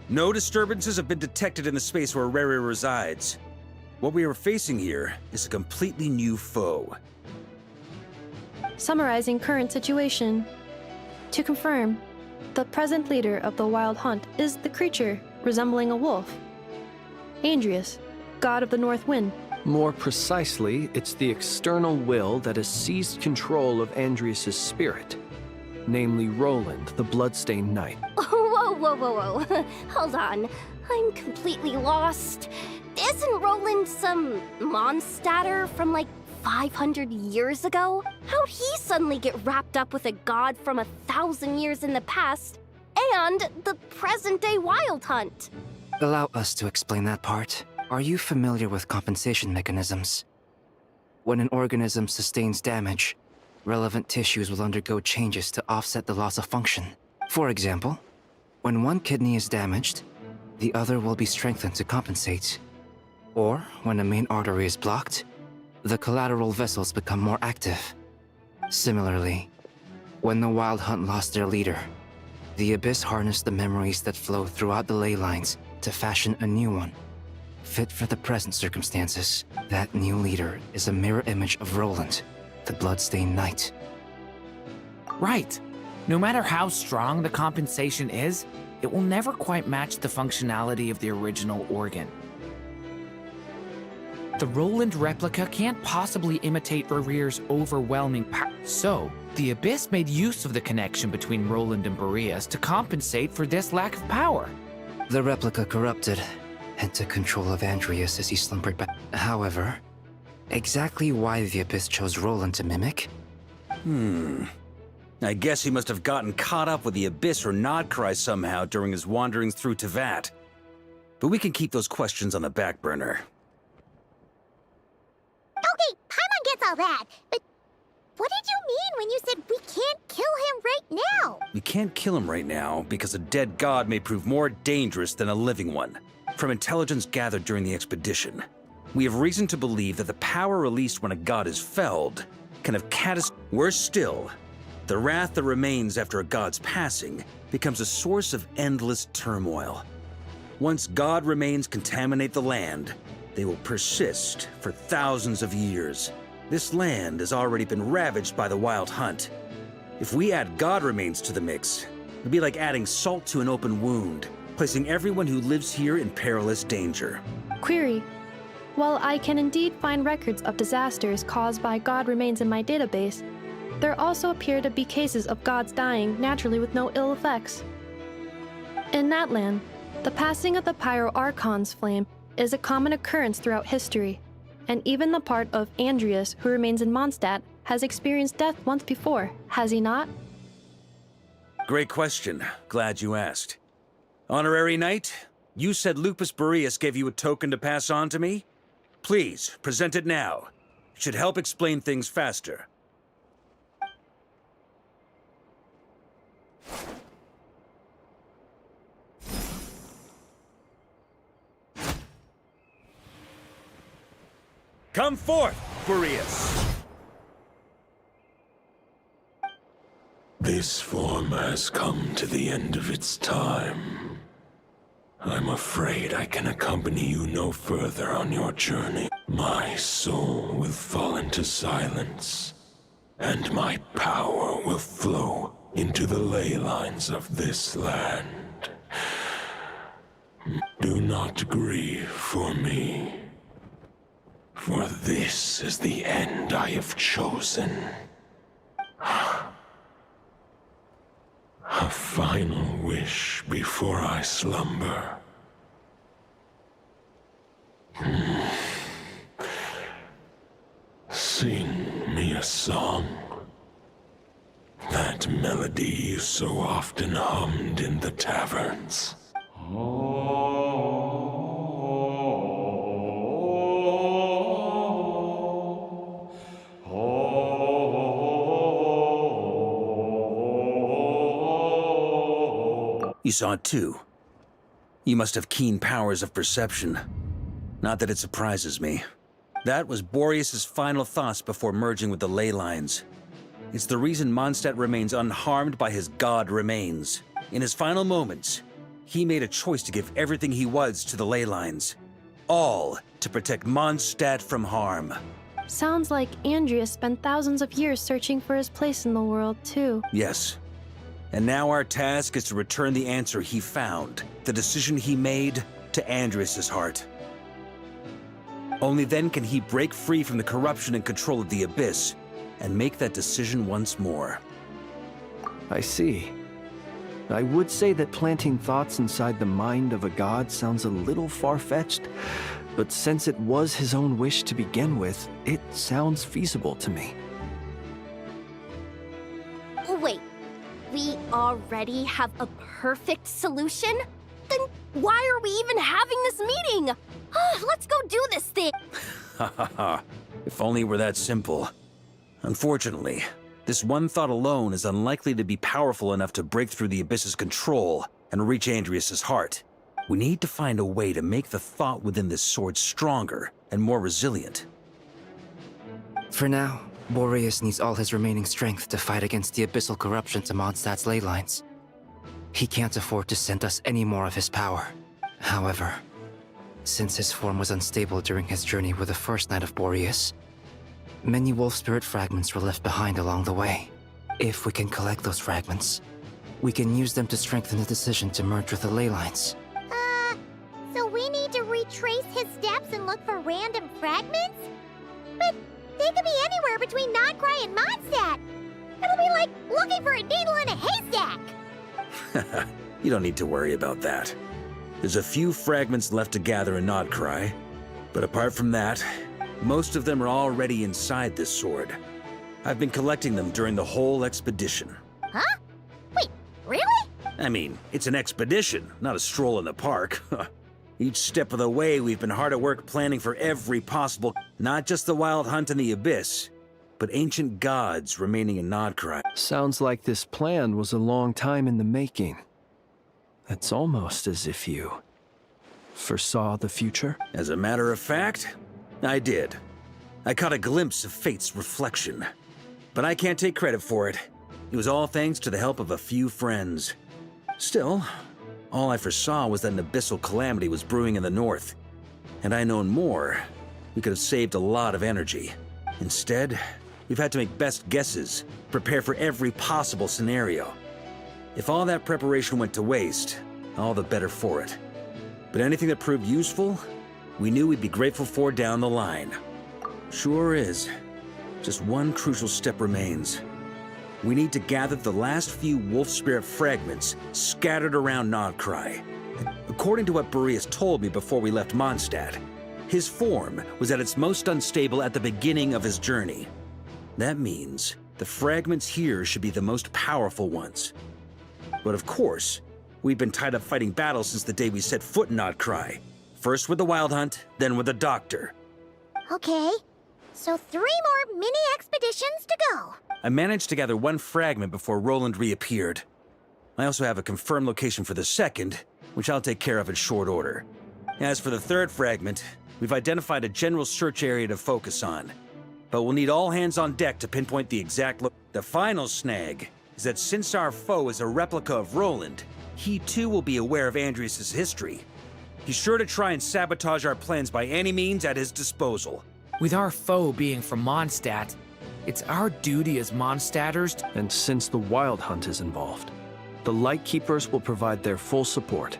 No disturbances have been detected in the space where Rere resides. What we are facing here is a completely new foe. Summarizing current situation. To confirm, the present leader of the Wild Hunt is the creature resembling a wolf. Andrius, god of the North Wind. More precisely, it's the external will that has seized control of Andrius' spirit, namely Roland, the Bloodstained Knight. Whoa, whoa, whoa, whoa. Hold on. I'm completely lost. Isn't Roland some Mondstadter from like 500 years ago? How'd he suddenly get wrapped up with a god from 1,000 years in the past and the present-day Wild Hunt? Allow us to explain that part. Are you familiar with compensation mechanisms? When an organism sustains damage, relevant tissues will undergo changes to offset the loss of function. For example, when one kidney is damaged, the other will be strengthened to compensate. Or, when a main artery is blocked, the collateral vessels become more active. Similarly, when the Wild Hunt lost their leader, the Abyss harnessed the memories that flow throughout the ley lines to fashion a new one, fit for the present circumstances. That new leader is a mirror image of Roland, the Bloodstained Knight. Right. No matter how strong the compensation is, it will never quite match the functionality of the original organ. The Roland replica can't possibly imitate Rere's overwhelming power. So, the Abyss made use of the connection between Roland and Boreas to compensate for this lack of power. The replica corrupted and took control of Andrius as he slumbered back. However, exactly why the Abyss chose Roland to mimic? I guess he must have gotten caught up with the Abyss or Nodcry somehow during his wanderings through Tevat. But we can keep those questions on the back burner. okay, Paimon gets all that, but what did you mean when you said we can't kill him right now? We can't kill him right now because a dead god may prove more dangerous than a living one. From intelligence gathered during the expedition, we have reason to believe that the power released when a god is felled can have Worse still, the wrath that remains after a god's passing becomes a source of endless turmoil. Once god remains contaminate the land, they will persist for thousands of years. This land has already been ravaged by the Wild Hunt. If we add god remains to the mix, it'd be like adding salt to an open wound, placing everyone who lives here in perilous danger. Query. While I can indeed find records of disasters caused by god remains in my database, there also appear to be cases of gods dying naturally with no ill effects. In that land, the passing of the Pyro Archon's flame is a common occurrence throughout history, and even the part of Andrius who remains in Mondstadt has experienced death once before, has he not? Great question. Glad you asked. Honorary Knight, you said Lupus Boreas gave you a token to pass on to me? Please, present it now. It should help explain things faster. Come forth, Boreas! This form has come to the end of its time. I'm afraid I can accompany you no further on your journey. My soul will fall into silence, and my power will flow into the ley lines of this land. Do not grieve for me, for this is the end I have chosen. A final wish before I slumber. Sing me a song. That melody you so often hummed in the taverns. You saw it too. You must have keen powers of perception. Not that it surprises me. That was Boreas's final thoughts before merging with the ley lines. It's the reason Mondstadt remains unharmed by his god remains. In his final moments, he made a choice to give everything he was to the ley lines. All to protect Mondstadt from harm. Sounds like Andreas spent thousands of years searching for his place in the world, too. Yes. And now our task is to return the answer he found, the decision he made, to Andreas' heart. Only then can he break free from the corruption and control of the Abyss, and make that decision once more. I see. I would say that planting thoughts inside the mind of a god sounds a little far-fetched, but since it was his own wish to begin with, it sounds feasible to me. Wait, we already have a perfect solution? Then why are we even having this meeting? Let's go do this thing! Ha ha ha. If only it were that simple. Unfortunately, this one thought alone is unlikely to be powerful enough to break through the Abyss's control and reach Andreas' heart. We need to find a way to make the thought within this sword stronger and more resilient. For now, Boreas needs all his remaining strength to fight against the abyssal corruption to Mondstadt's ley lines. He can't afford to send us any more of his power. However, since his form was unstable during his journey with the first Knight of Boreas, many wolf spirit fragments were left behind along the way. If we can collect those fragments, we can use them to strengthen the decision to merge with the ley lines. So we need to retrace his steps and look for random fragments? But they could be anywhere between Nodcry and Mondstadt. It'll be like looking for a needle in a haystack. You don't need to worry about that. There's a few fragments left to gather in Nodcry, but apart from that, most of them are already inside this sword. I've been collecting them during the whole expedition. Huh? Wait, really? I mean, it's an expedition, not a stroll in the park. Each step of the way, we've been hard at work planning for every possible, not just the wild hunt in the Abyss, but ancient gods remaining in Nodcry. Sounds like this plan was a long time in the making. It's almost as if you foresaw the future. As a matter of fact, I did. I caught a glimpse of fate's reflection. But I can't take credit for it. It was all thanks to the help of a few friends. Still, all I foresaw was that an abyssal calamity was brewing in the north. Had I known more, we could have saved a lot of energy. Instead, we've had to make best guesses, prepare for every possible scenario. If all that preparation went to waste, all the better for it. But anything that proved useful, we knew we'd be grateful for down the line. Sure is. Just one crucial step remains. We need to gather the last few wolf spirit fragments scattered around Nodcry. According to what Boreas told me before we left Mondstadt, his form was at its most unstable at the beginning of his journey. That means the fragments here should be the most powerful ones. But of course, we've been tied up fighting battles since the day we set foot in Nodcry. First with the Wild Hunt, then with the Doctor. Okay, so 3 more mini expeditions to go. I managed to gather one fragment before Roland reappeared. I also have a confirmed location for the second, which I'll take care of in short order. As for the third fragment, we've identified a general search area to focus on. But we'll need all hands on deck to pinpoint the exact The final snag is that since our foe is a replica of Roland, he too will be aware of Andreas' history. He's sure to try and sabotage our plans by any means at his disposal. With our foe being from Mondstadt, it's our duty as Mondstadters. And since the Wild Hunt is involved, the Lightkeepers will provide their full support.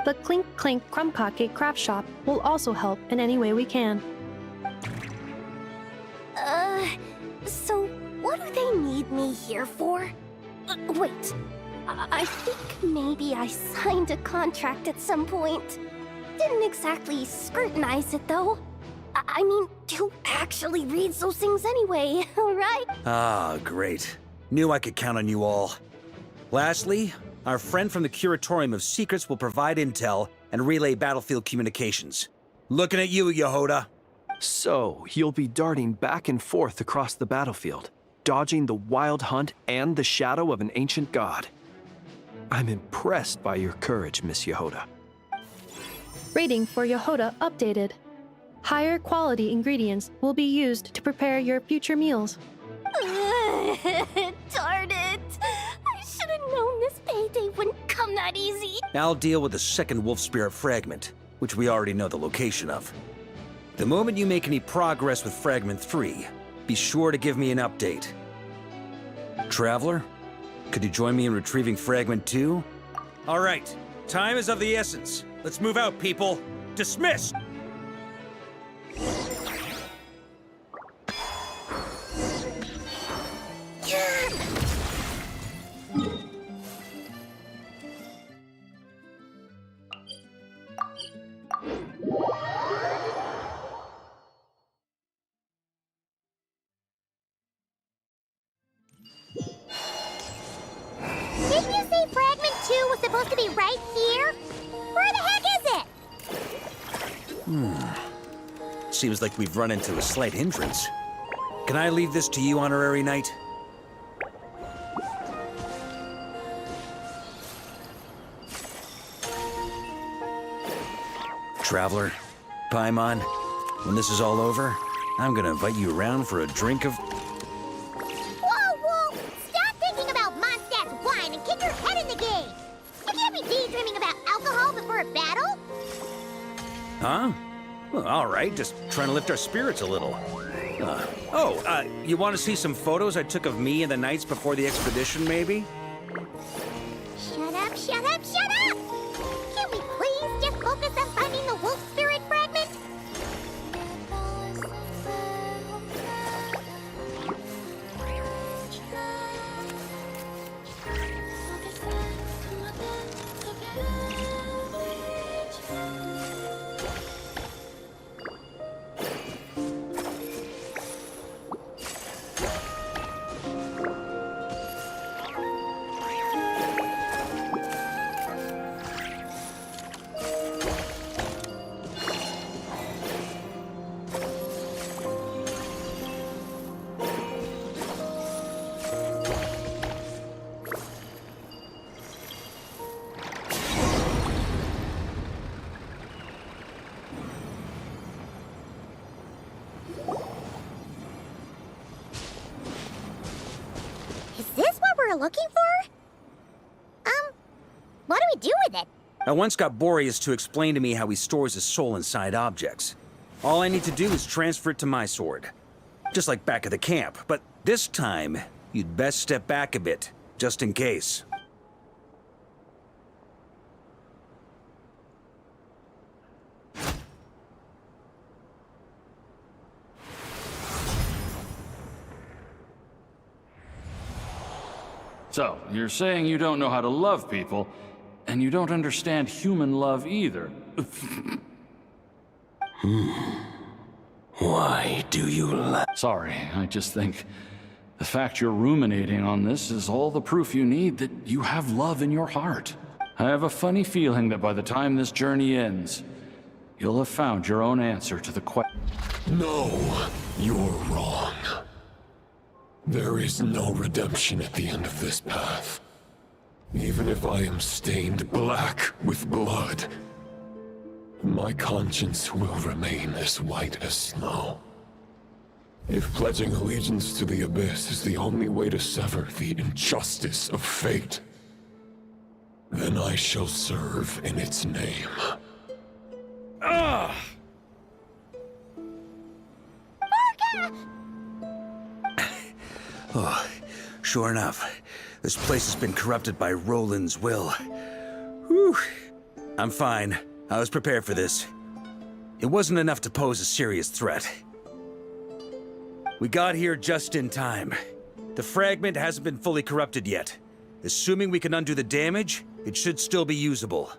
The Clink Clink Crumbcockcake Craft Shop will also help in any way we can. So what do they need me here for? Wait, I think maybe I signed a contract at some point. Didn't exactly scrutinize it, though. I mean, who actually reads those things anyway, right? Ah, great. Knew I could count on you all. Lastly, our friend from the Curatorium of Secrets will provide intel and relay battlefield communications. Looking at you, Yehoda. So, you'll be darting back and forth across the battlefield, dodging the Wild Hunt and the shadow of an ancient god. I'm impressed by your courage, Miss Yehoda. Rating for Yehoda updated. Higher quality ingredients will be used to prepare your future meals. Darn it! I should have known this payday wouldn't come that easy. I'll deal with the second Wolf Spirit fragment, which we already know the location of. The moment you make any progress with Fragment 3, be sure to give me an update. Traveler, could you join me in retrieving Fragment 2? All right, time is of the essence. Let's move out, people. Dismissed! Didn't you say Fragment 2 was supposed to be right here? Where the heck is it? Seems like we've run into a slight hindrance. Can I leave this to you, Honorary Knight? Traveler, Paimon, when this is all over, I'm gonna invite you around for a drink of... Whoa! Stop thinking about Mondstadt's wine and get your head in the game! You can't be daydreaming about alcohol before a battle! Huh? Well, all right, just trying to lift our spirits a little. You want to see some photos I took of me and the knights before the expedition, maybe? Shut up! Can we please just focus on finding the wolf spirit fragment? Is this what we're looking for? What do we do with it? I once got Boreas to explain to me how he stores his soul inside objects. All I need to do is transfer it to my sword. Just like back at the camp, but this time, you'd best step back a bit, just in case. So, you're saying you don't know how to love people, and you don't understand human love either. Why do you laugh? Sorry, I just think the fact you're ruminating on this is all the proof you need that you have love in your heart. I have a funny feeling that by the time this journey ends, you'll have found your own answer to the question. No, you're wrong. There is no redemption at the end of this path. Even if I am stained black with blood, my conscience will remain as white as snow. If pledging allegiance to the Abyss is the only way to sever the injustice of fate, Then I shall serve in its name. Ugh! Varka! Oh, sure enough, this place has been corrupted by Roland's will. Whew. I'm fine. I was prepared for this. It wasn't enough to pose a serious threat. We got here just in time. The fragment hasn't been fully corrupted yet. Assuming we can undo the damage, it should still be usable.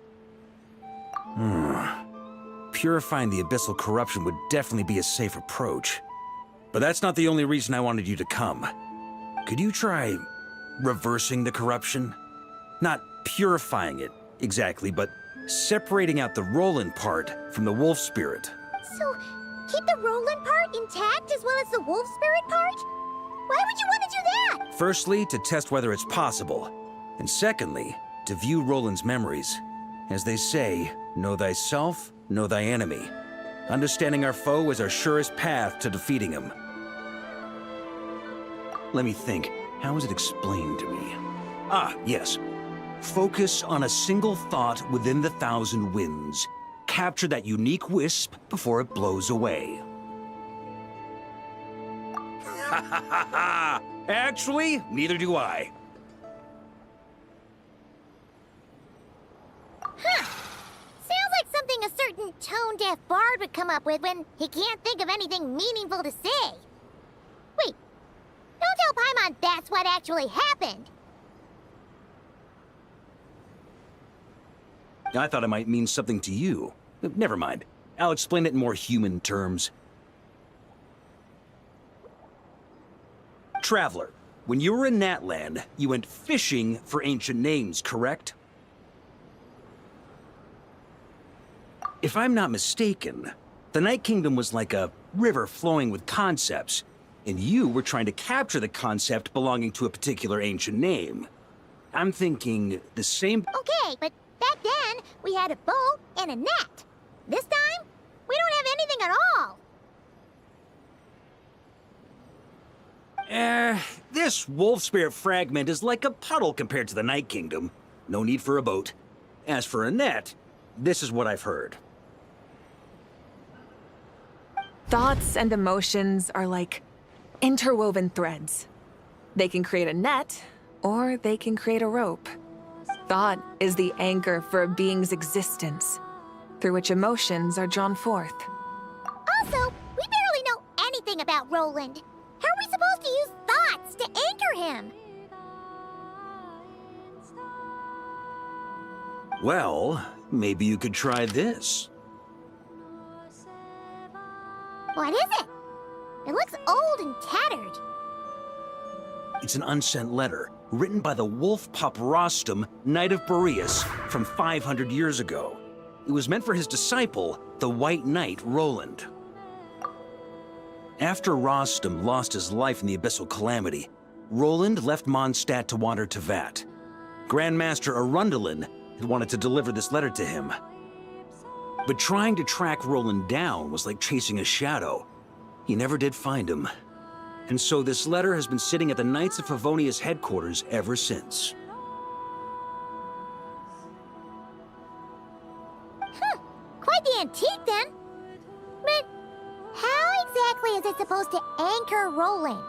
Purifying the abyssal corruption would definitely be a safe approach. But that's not the only reason I wanted you to come. Could you try reversing the corruption? Not purifying it, exactly, but separating out the Roland part from the wolf spirit. So, keep the Roland part intact as well as the wolf spirit part? Why would you want to do that? Firstly, to test whether it's possible. And secondly, to view Roland's memories. As they say, know thyself, know thy enemy. Understanding our foe is our surest path to defeating him. Let me think. How was it explained to me? Ah, yes. Focus on a single thought within the 1,000 winds. Capture that unique wisp before it blows away. Ha ha ha ha! Actually, neither do I. Huh. Sounds like something a certain tone-deaf bard would come up with when he can't think of anything meaningful to say. Wait, don't tell Paimon that's what actually happened. I thought it might mean something to you. Never mind. I'll explain it in more human terms. Traveler, when you were in Natland, you went fishing for ancient names, correct? If I'm not mistaken, the Night Kingdom was like a river flowing with concepts, and you were trying to capture the concept belonging to a particular ancient name. I'm thinking the same... Okay, but back then, we had a bow and a net. This time, we don't have anything at all. This wolf spirit fragment is like a puddle compared to the Night Kingdom. No need for a boat. As for a net, this is what I've heard. Thoughts and emotions are like interwoven threads. They can create a net, or they can create a rope. Thought is the anchor for a being's existence, through which emotions are drawn forth. Also, we barely know anything about Roland. How are we supposed to use thoughts to anchor him? Well, maybe you could try this. What is it? It looks old and tattered. It's an unsent letter, written by the wolf pup Rostam, Knight of Boreas, from 500 years ago. It was meant for his disciple, the White Knight Roland. After Rostam lost his life in the Abyssal Calamity, Roland left Mondstadt to wander to Vat. Grandmaster Arundelen had wanted to deliver this letter to him. But trying to track Roland down was like chasing a shadow. He never did find him. And so this letter has been sitting at the Knights of Favonius headquarters ever since. Quite the antique then. But how exactly is it supposed to anchor Roland?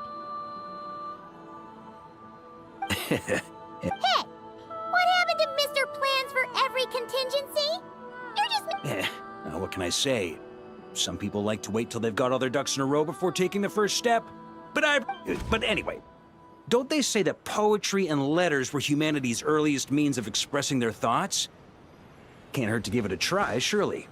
Hey, what happened to Mr. Plans for every contingency? You're just... What can I say? Some people like to wait till they've got all their ducks in a row before taking the first step. But anyway, don't they say that poetry and letters were humanity's earliest means of expressing their thoughts? Can't hurt to give it a try, surely.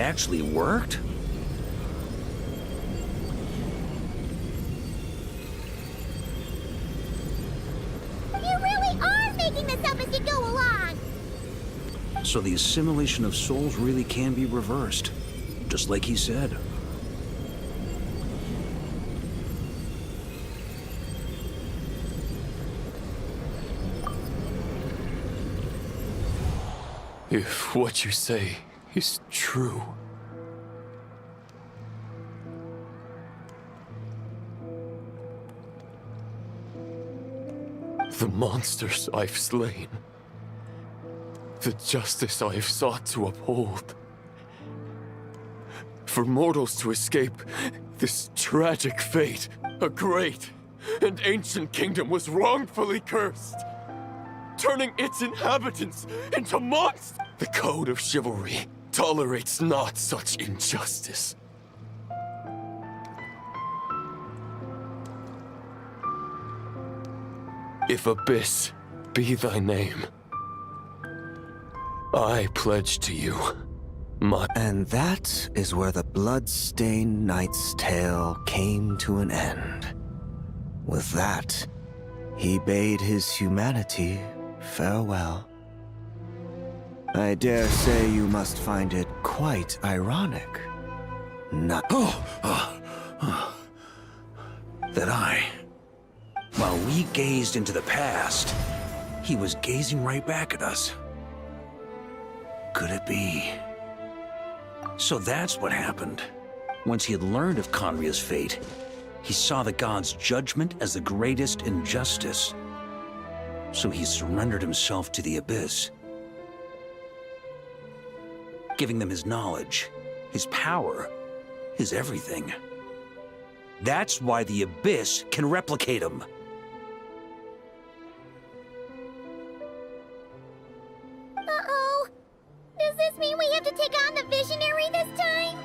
actually worked? You really are making this up as you go along! So the assimilation of souls really can be reversed, just like he said. If what you say is true, the monsters I've slain, the justice I have sought to uphold, for mortals to escape this tragic fate, a great and ancient kingdom was wrongfully cursed, turning its inhabitants into monsters. The code of chivalry tolerates not such injustice. If Abyss be thy name, I pledge to you my... And that is where the blood-stained knight's tale came to an end. With that, he bade his humanity farewell. I dare say you must find it quite ironic. Not... That while we gazed into the past, he was gazing right back at us. Could it be? So that's what happened. Once he had learned of Conria's fate, he saw the gods' judgment as the greatest injustice. So he surrendered himself to the Abyss, giving them his knowledge, his power, his everything. That's why the Abyss can replicate him. Uh-oh. Does this mean we have to take on the Visionary this time?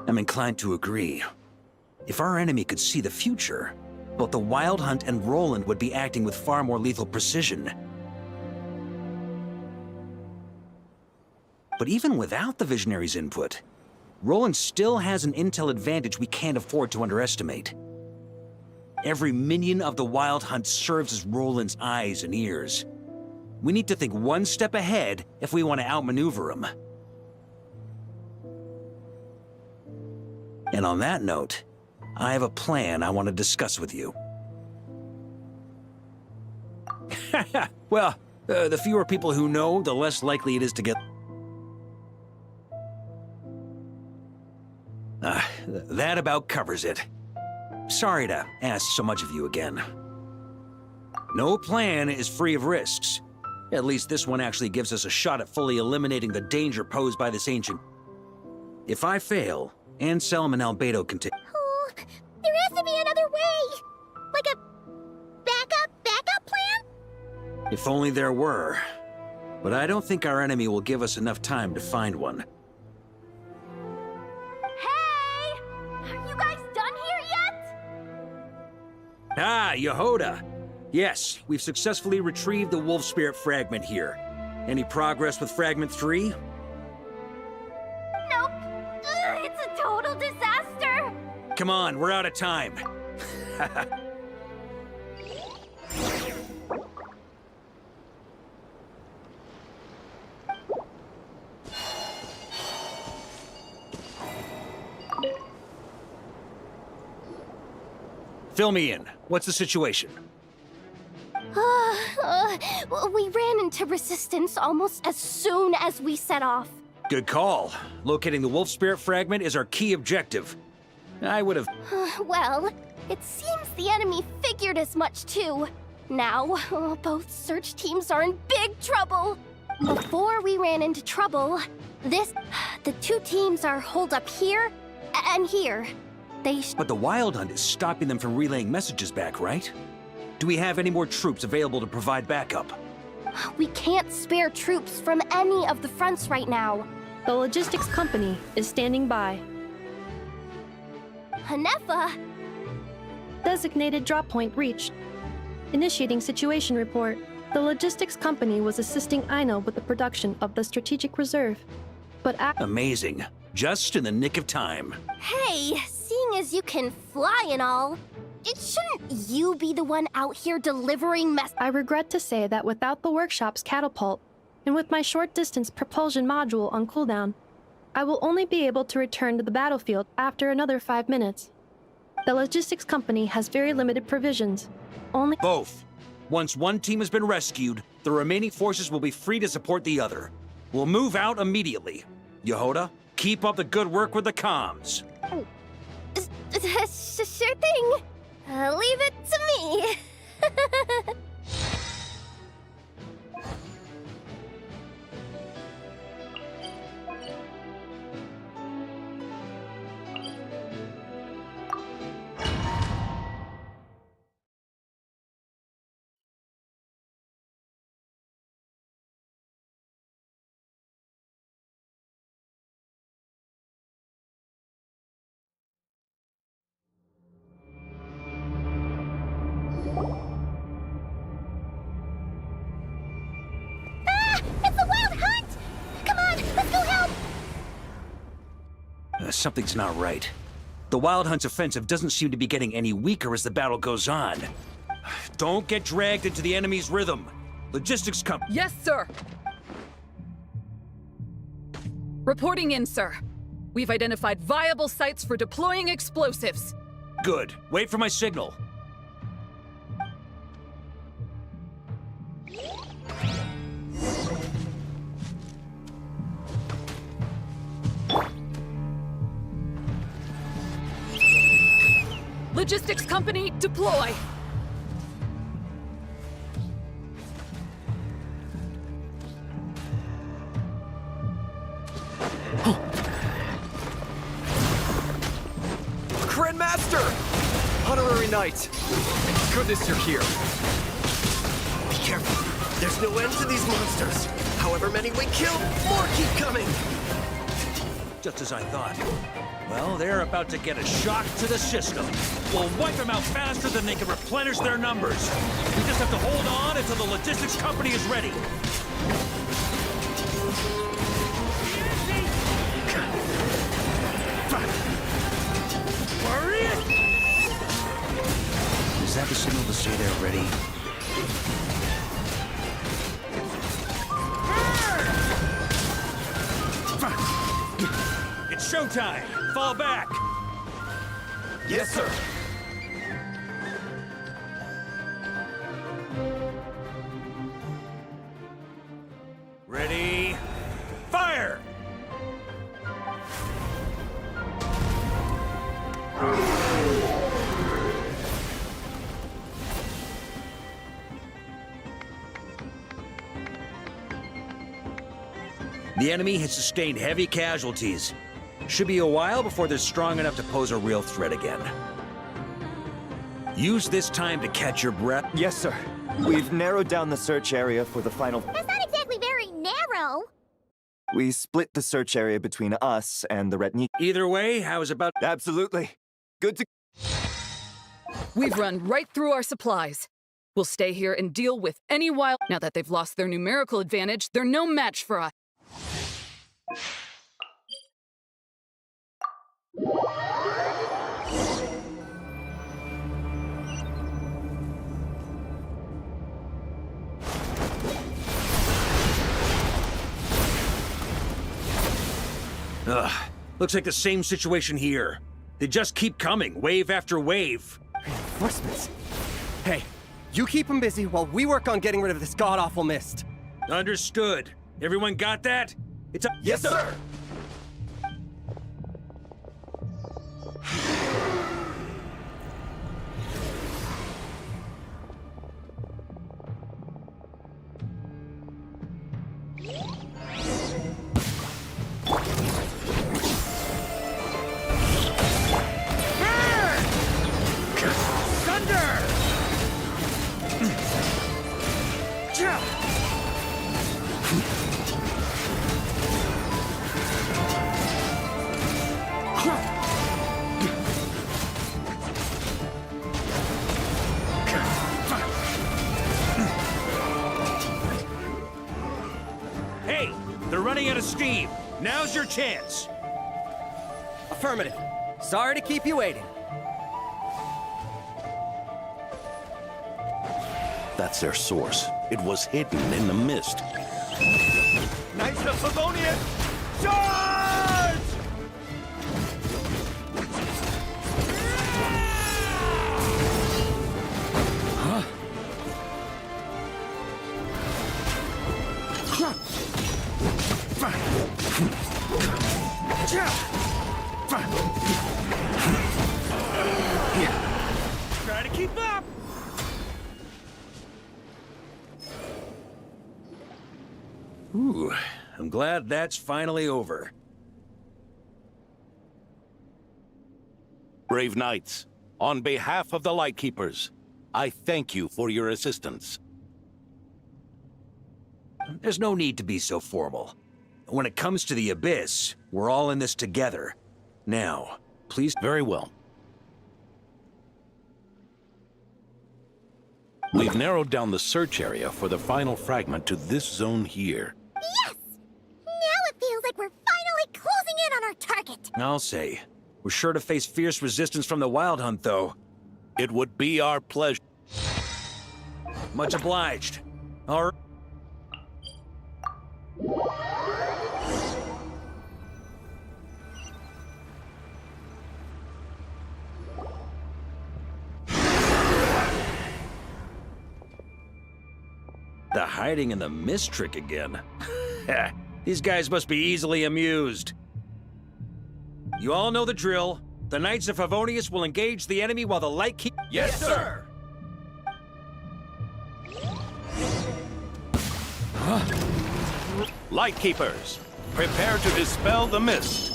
I'm inclined to agree. If our enemy could see the future, both the Wild Hunt and Roland would be acting with far more lethal precision. But even without the Visionary's input, Roland still has an intel advantage we can't afford to underestimate. Every minion of the Wild Hunt serves as Roland's eyes and ears. We need to think one step ahead if we want to outmaneuver him. And on that note, I have a plan I want to discuss with you. Well, the fewer people who know, the less likely it is to get... That about covers it. Sorry to ask so much of you again. No plan is free of risks. At least this one actually gives us a shot at fully eliminating the danger posed by this ancient... If I fail, Anselm and Albedo can take... Oh, there has to be another way! Like a backup plan? If only there were. But I don't think our enemy will give us enough time to find one. Hey! Are you guys done here yet? Ah, Yehoda! Yes, we've successfully retrieved the Wolf Spirit fragment here. Any progress with Fragment 3? Nope. It's a total disaster! Come on, we're out of time. Fill me in. What's the situation? We ran into resistance almost as soon as we set off. Good call. Locating the Wolf Spirit fragment is our key objective. I would have... Well, it seems the enemy figured as much too. Now, both search teams are in big trouble. Before we ran into trouble, the two teams are holed up here and here. But the Wild Hunt is stopping them from relaying messages back, right? Do we have any more troops available to provide backup? We can't spare troops from any of the fronts right now. The logistics company is standing by. Hanefa! Designated drop point reached. Initiating situation report. The logistics company was assisting Aino with the production of the strategic reserve. But Amazing. Just in the nick of time. Hey, seeing as you can fly and all, shouldn't you be the one out here delivering I regret to say that without the workshop's catapult, and with my short-distance propulsion module on cooldown, I will only be able to return to the battlefield after another 5 minutes. The logistics company has very limited provisions. Only Both. Once one team has been rescued, the remaining forces will be free to support the other. We'll move out immediately. Yehoda, keep up the good work with the comms. Sure thing. Leave it to me. It's a wild hunt! Come on, let's go help! Something's not right. The Wild Hunt's offensive doesn't seem to be getting any weaker as the battle goes on. Don't get dragged into the enemy's rhythm. Logistics company. Yes, sir. Reporting in, sir. We've identified viable sites for deploying explosives. Good. Wait for my signal. Logistics company, deploy! Master! Honorary Knight! Thank goodness you're here. Be careful. There's no end to these monsters. However many we kill, more keep coming. Just as I thought. Well, they're about to get a shock to the system. We'll wipe them out faster than they can replenish their numbers. We just have to hold on until the logistics company is ready. Is that the signal to say they're ready? It's showtime! Fall back! Yes, sir! Ready? Fire! The enemy has sustained heavy casualties. Should be a while before they're strong enough to pose a real threat again. Use this time to catch your breath. Yes, sir. We've narrowed down the search area for the final... That's not exactly very narrow. We split the search area between us and the Retni. Either way, I was about... Absolutely. Good to... We've run right through our supplies. We'll stay here and deal with any wild... Now that they've lost their numerical advantage, they're no match for us. Ugh. Looks like the same situation here. They just keep coming, wave after wave. Reinforcements. Hey, you keep them busy while we work on getting rid of this god-awful mist. Understood. Everyone got that? It's a... Yes, sir! Now's your chance! Affirmative. Sorry to keep you waiting. That's their source. It was hidden in the mist. Knights of Favonius, charge! Try to keep up! Ooh, I'm glad that's finally over. Brave knights, on behalf of the Lightkeepers, I thank you for your assistance. There's no need to be so formal. When it comes to the Abyss, we're all in this together. Now, please... Very well. We've narrowed down the search area for the final fragment to this zone here. Yes! Now it feels like we're finally closing in on our target! I'll say. We're sure to face fierce resistance from the Wild Hunt, though. It would be our pleasure. Much obliged. All right. The hiding in the mist trick again. These guys must be easily amused. You all know the drill. The Knights of Favonius will engage the enemy while the light keep... Yes, sir! Lightkeepers, prepare to dispel the mist.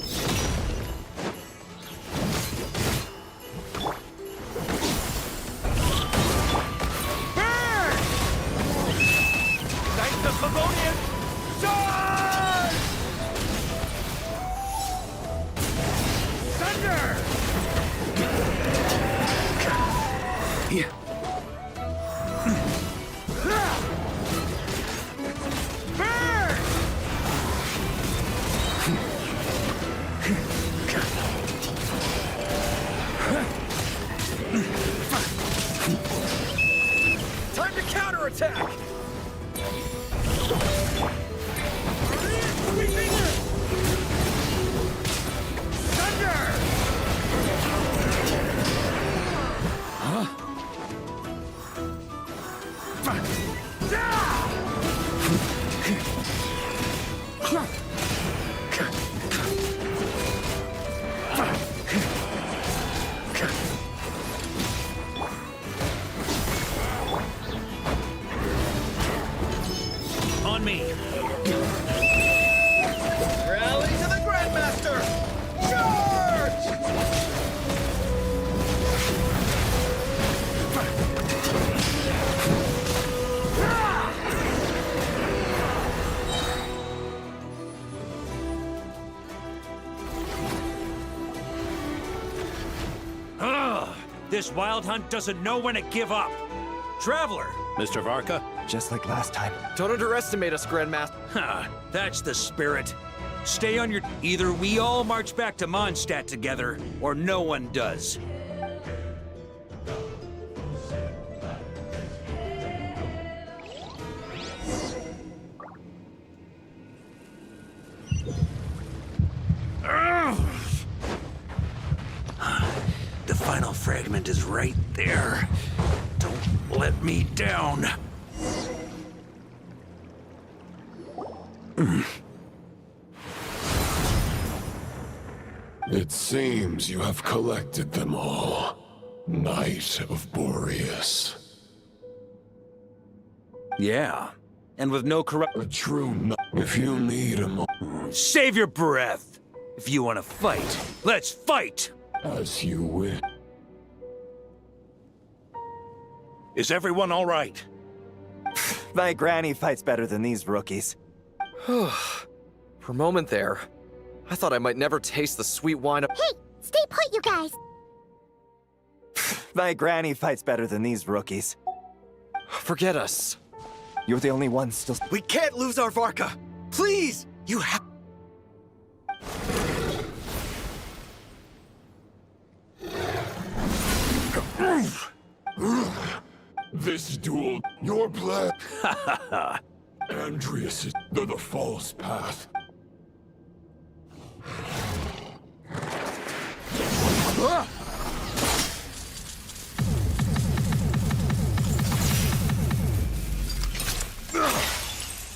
Knights of Favonius, charge! Thunder! Burn! Time to counterattack! Thunder! On me. Rally to the Grandmaster! Charge! Ugh! This Wild Hunt doesn't know when to give up. Traveler! Mr. Varka? Just like last time. Don't underestimate us, Grandmaster. Ha! That's the spirit. Stay on your... Either we all march back to Mondstadt together, or no one does. Ugh. The final fragment is right there. Don't let me down. It seems you have collected them all, Knight of Boreas. Yeah, and with no corrupt... A true knight. If you need a Save your breath! If you want to fight, let's fight! As you wish. Is everyone all right? My granny fights better than these rookies. For a moment there, I thought I might never taste the sweet wine of— Hey, stay put, you guys! My granny fights better than these rookies. Forget us. You're the only one still— We can't lose our Varka! Please! You have... This duel, your plan. Andreas is the false path.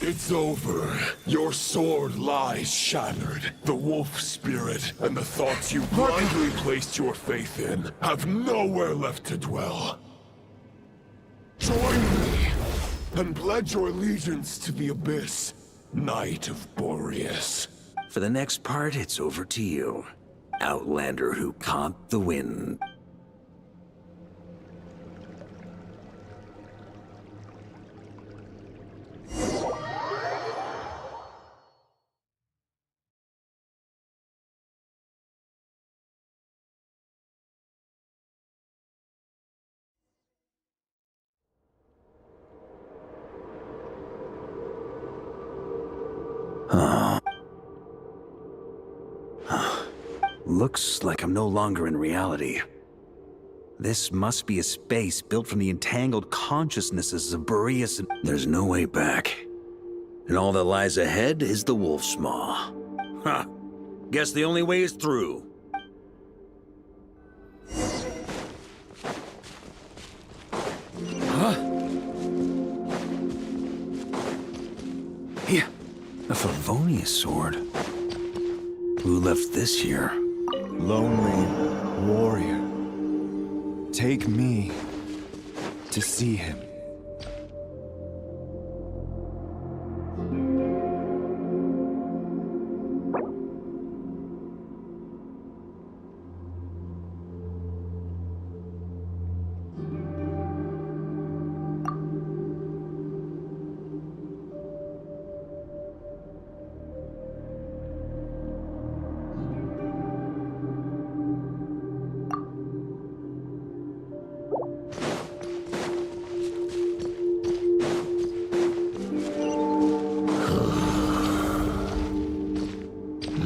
It's over. Your sword lies shattered. The wolf spirit and the thoughts you blindly placed your faith in have nowhere left to dwell. Join me and pledge your allegiance to the Abyss, Knight of Boreas. For the next part, it's over to you. Outlander who caught the wind. Looks like I'm no longer in reality. This must be a space built from the entangled consciousnesses of Boreas, and there's no way back. And all that lies ahead is the Wolf's Maw. Ha! Guess the only way is through. Huh? Yeah, a Favonius sword. Who left this here? Lonely warrior. Take me to see him.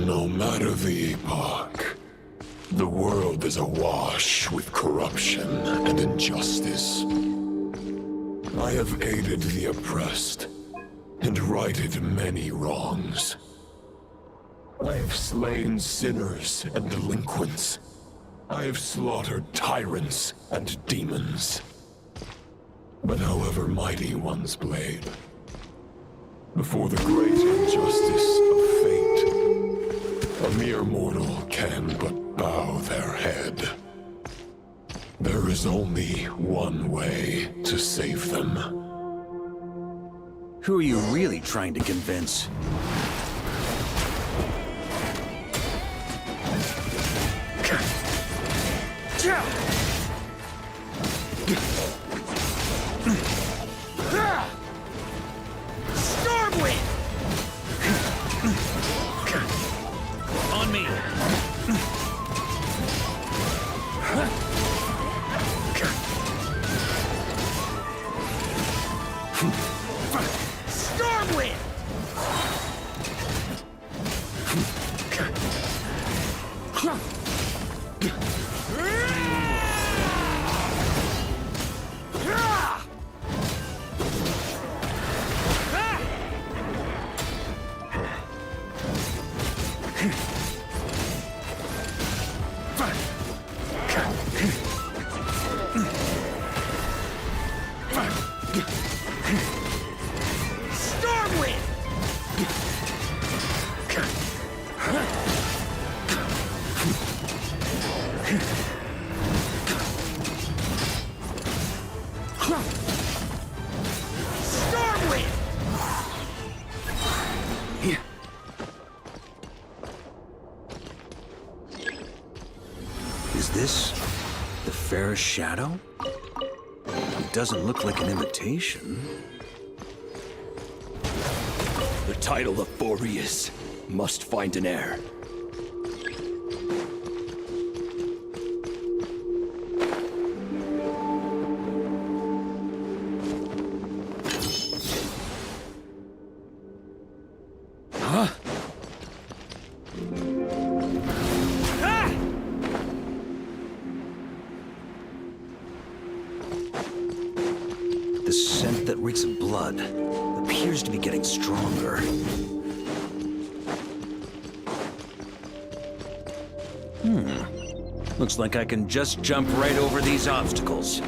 No matter the epoch, the world is awash with corruption and injustice. I have aided the oppressed and righted many wrongs. I have slain sinners and delinquents. I have slaughtered tyrants and demons. But however mighty one's blade, before the great injustice of fate, a mere mortal can but bow their head. There is only one way to save them. Who are you really trying to convince? Stormwind! On me! Stormwind! Is this the fairest shadow? It doesn't look like an imitation. The title of Boreas must find an heir. Huh? the scent that reeks of blood appears to be getting stronger. Looks like I can just jump right over these obstacles.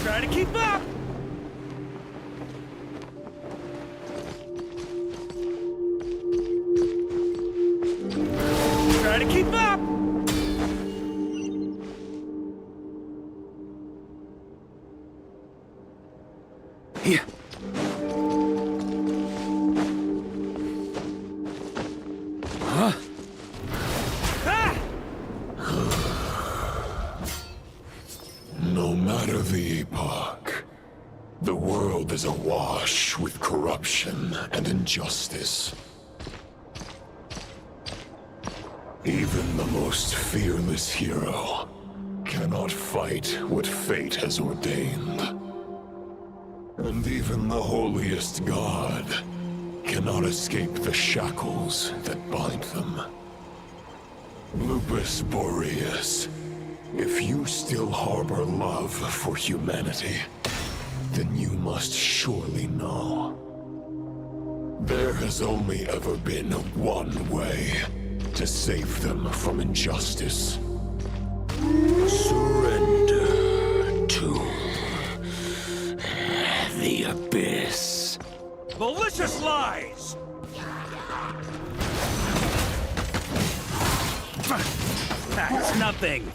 Try to keep up! Try to keep up! Yeah. Huh? No matter the epoch, the world is awash with corruption and injustice. Even the most fearless hero cannot fight what fate has ordained. And even the holiest god cannot escape the shackles that bind them. Lupus Boreas, if you still harbor love for humanity, then you must surely know. There has only ever been one way to save them from injustice. Surrender to the abyss. Malicious lies! That's nothing.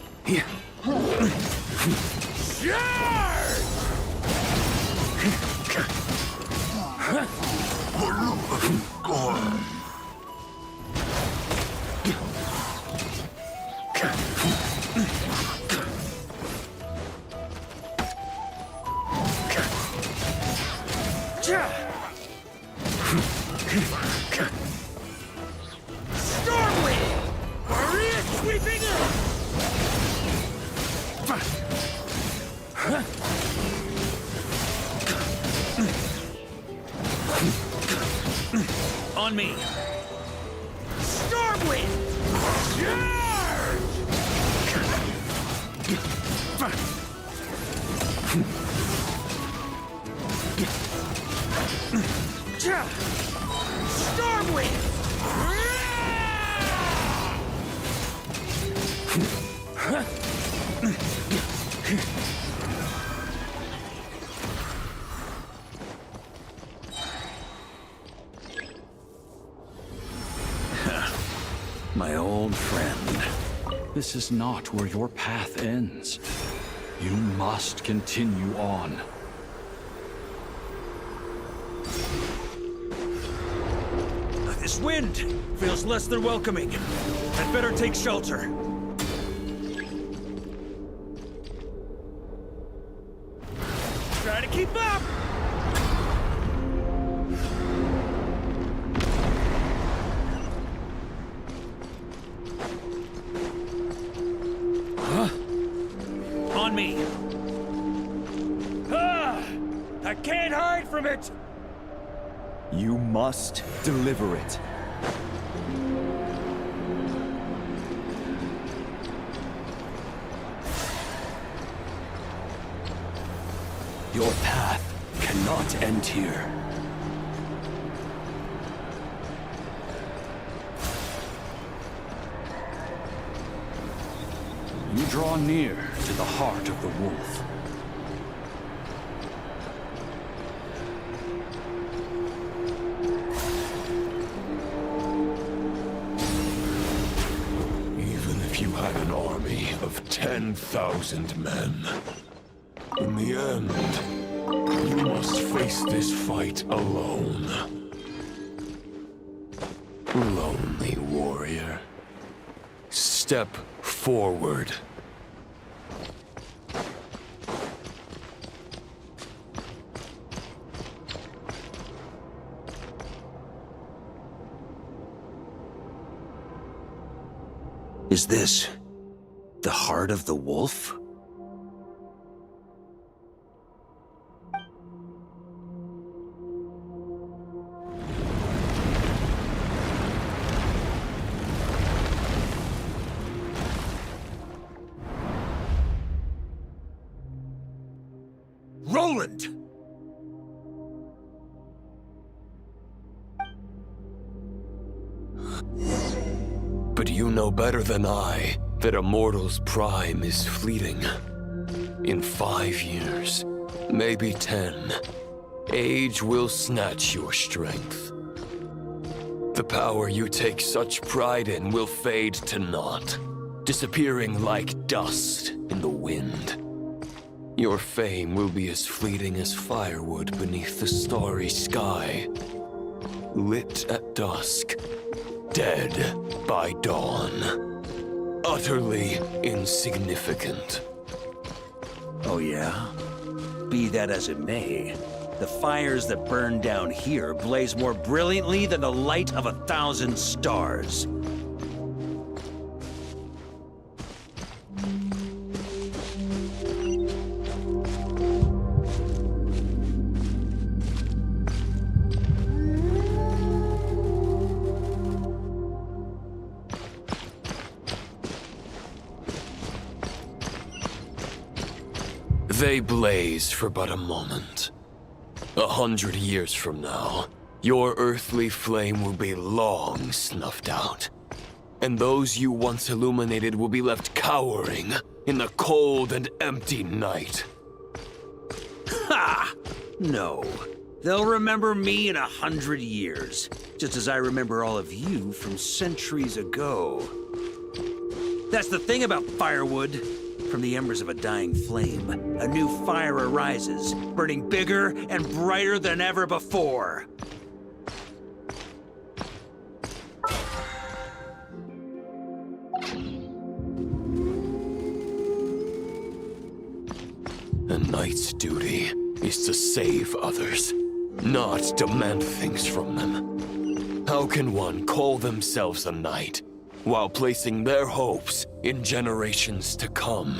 Stormwind! Maria sweeping in! On me! Stormwind! Charge! Stormwind! My old friend. This is not where your path ends. You must continue on. This wind feels less than welcoming. I'd better take shelter. Try to keep up! Huh? On me! Ah! I can't hide from it! You must deliver it. Your path cannot end here. You draw near to the heart of the wolf. Even if you had an army of 10,000 men, in the end, you must face this fight alone. Lonely warrior. Step forward. Is this the heart of the wolf? Roland! But you know better than I that a mortal's prime is fleeting. In 5 years, maybe 10, age will snatch your strength. The power you take such pride in will fade to naught, disappearing like dust in the wind. Your fame will be as fleeting as firewood beneath the starry sky, lit at dusk, dead by dawn, utterly insignificant. Oh yeah? Be that as it may, the fires that burn down here blaze more brilliantly than the light of 1,000 stars. They blaze for but a moment. 100 years from now, your earthly flame will be long snuffed out. And those you once illuminated will be left cowering in the cold and empty night. Ha! No. They'll remember me in 100 years, just as I remember all of you from centuries ago. That's the thing about firewood. From the embers of a dying flame, a new fire arises, burning bigger and brighter than ever before. A knight's duty is to save others, not demand things from them. How can one call themselves a knight while placing their hopes in generations to come?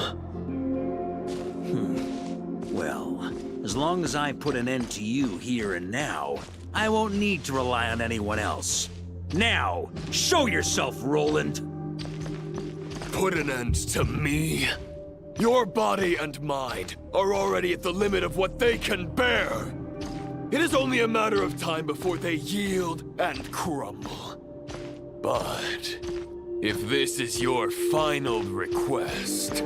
Well, as long as I put an end to you here and now, I won't need to rely on anyone else. Now, show yourself, Roland! Put an end to me? Your body and mind are already at the limit of what they can bear. It is only a matter of time before they yield and crumble. But if this is your final request...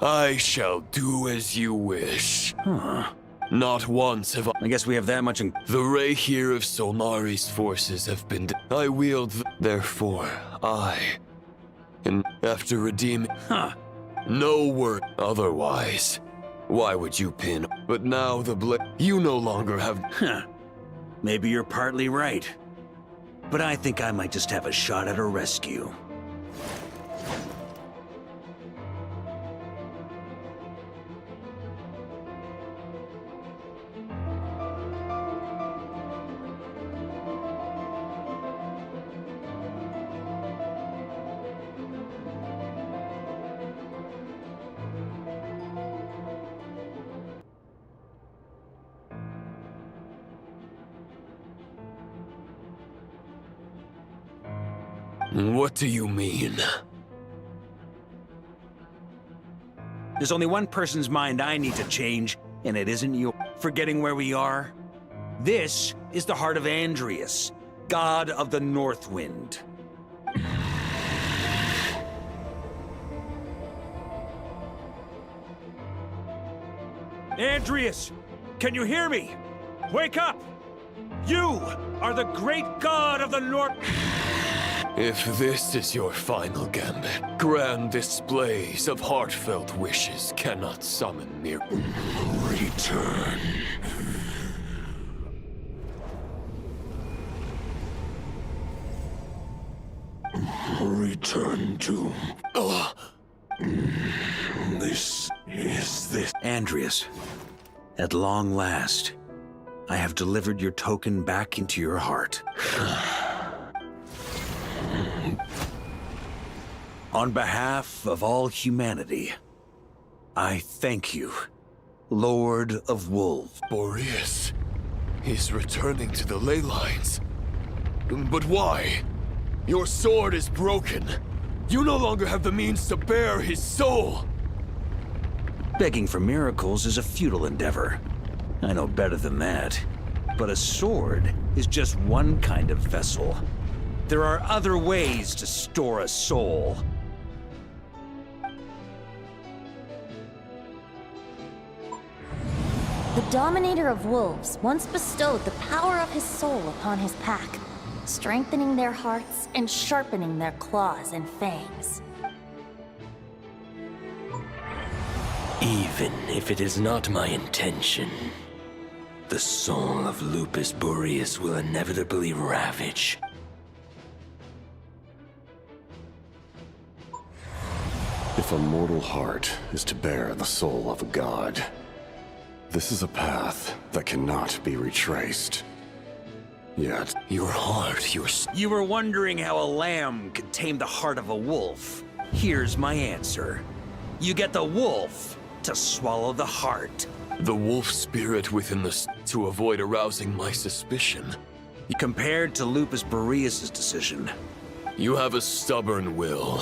I shall do as you wish. Huh. Not once have I guess we have that much in... The ray here of Solnari's forces have been... I wield... Therefore, and after redeeming... No word otherwise. Why would you pin? But now the you no longer have... Maybe you're partly right. But I think I might just have a shot at a rescue. What do you mean? There's only one person's mind I need to change, and it isn't you. Forgetting where we are? This is the heart of Andreas, god of the North Wind. Andreas, can you hear me? Wake up! You are the great god of the North... If this is your final gambit, grand displays of heartfelt wishes cannot summon mere... Return. Return to... This is this... Andreas, at long last, I have delivered your token back into your heart. On behalf of all humanity, I thank you, Lord of Wolves. Boreas, he's returning to the ley lines. But why? Your sword is broken. You no longer have the means to bear his soul. Begging for miracles is a futile endeavor. I know better than that. But a sword is just one kind of vessel. There are other ways to store a soul. The Dominator of Wolves once bestowed the power of his soul upon his pack, strengthening their hearts and sharpening their claws and fangs. Even if it is not my intention, the soul of Lupus Boreas will inevitably ravage. If a mortal heart is to bear the soul of a god, this is a path that cannot be retraced. Yet, your heart, You were wondering how a lamb could tame the heart of a wolf. Here's my answer. You get the wolf to swallow the heart. The wolf spirit within to avoid arousing my suspicion. Compared to Lupus Boreas' decision. You have a stubborn will.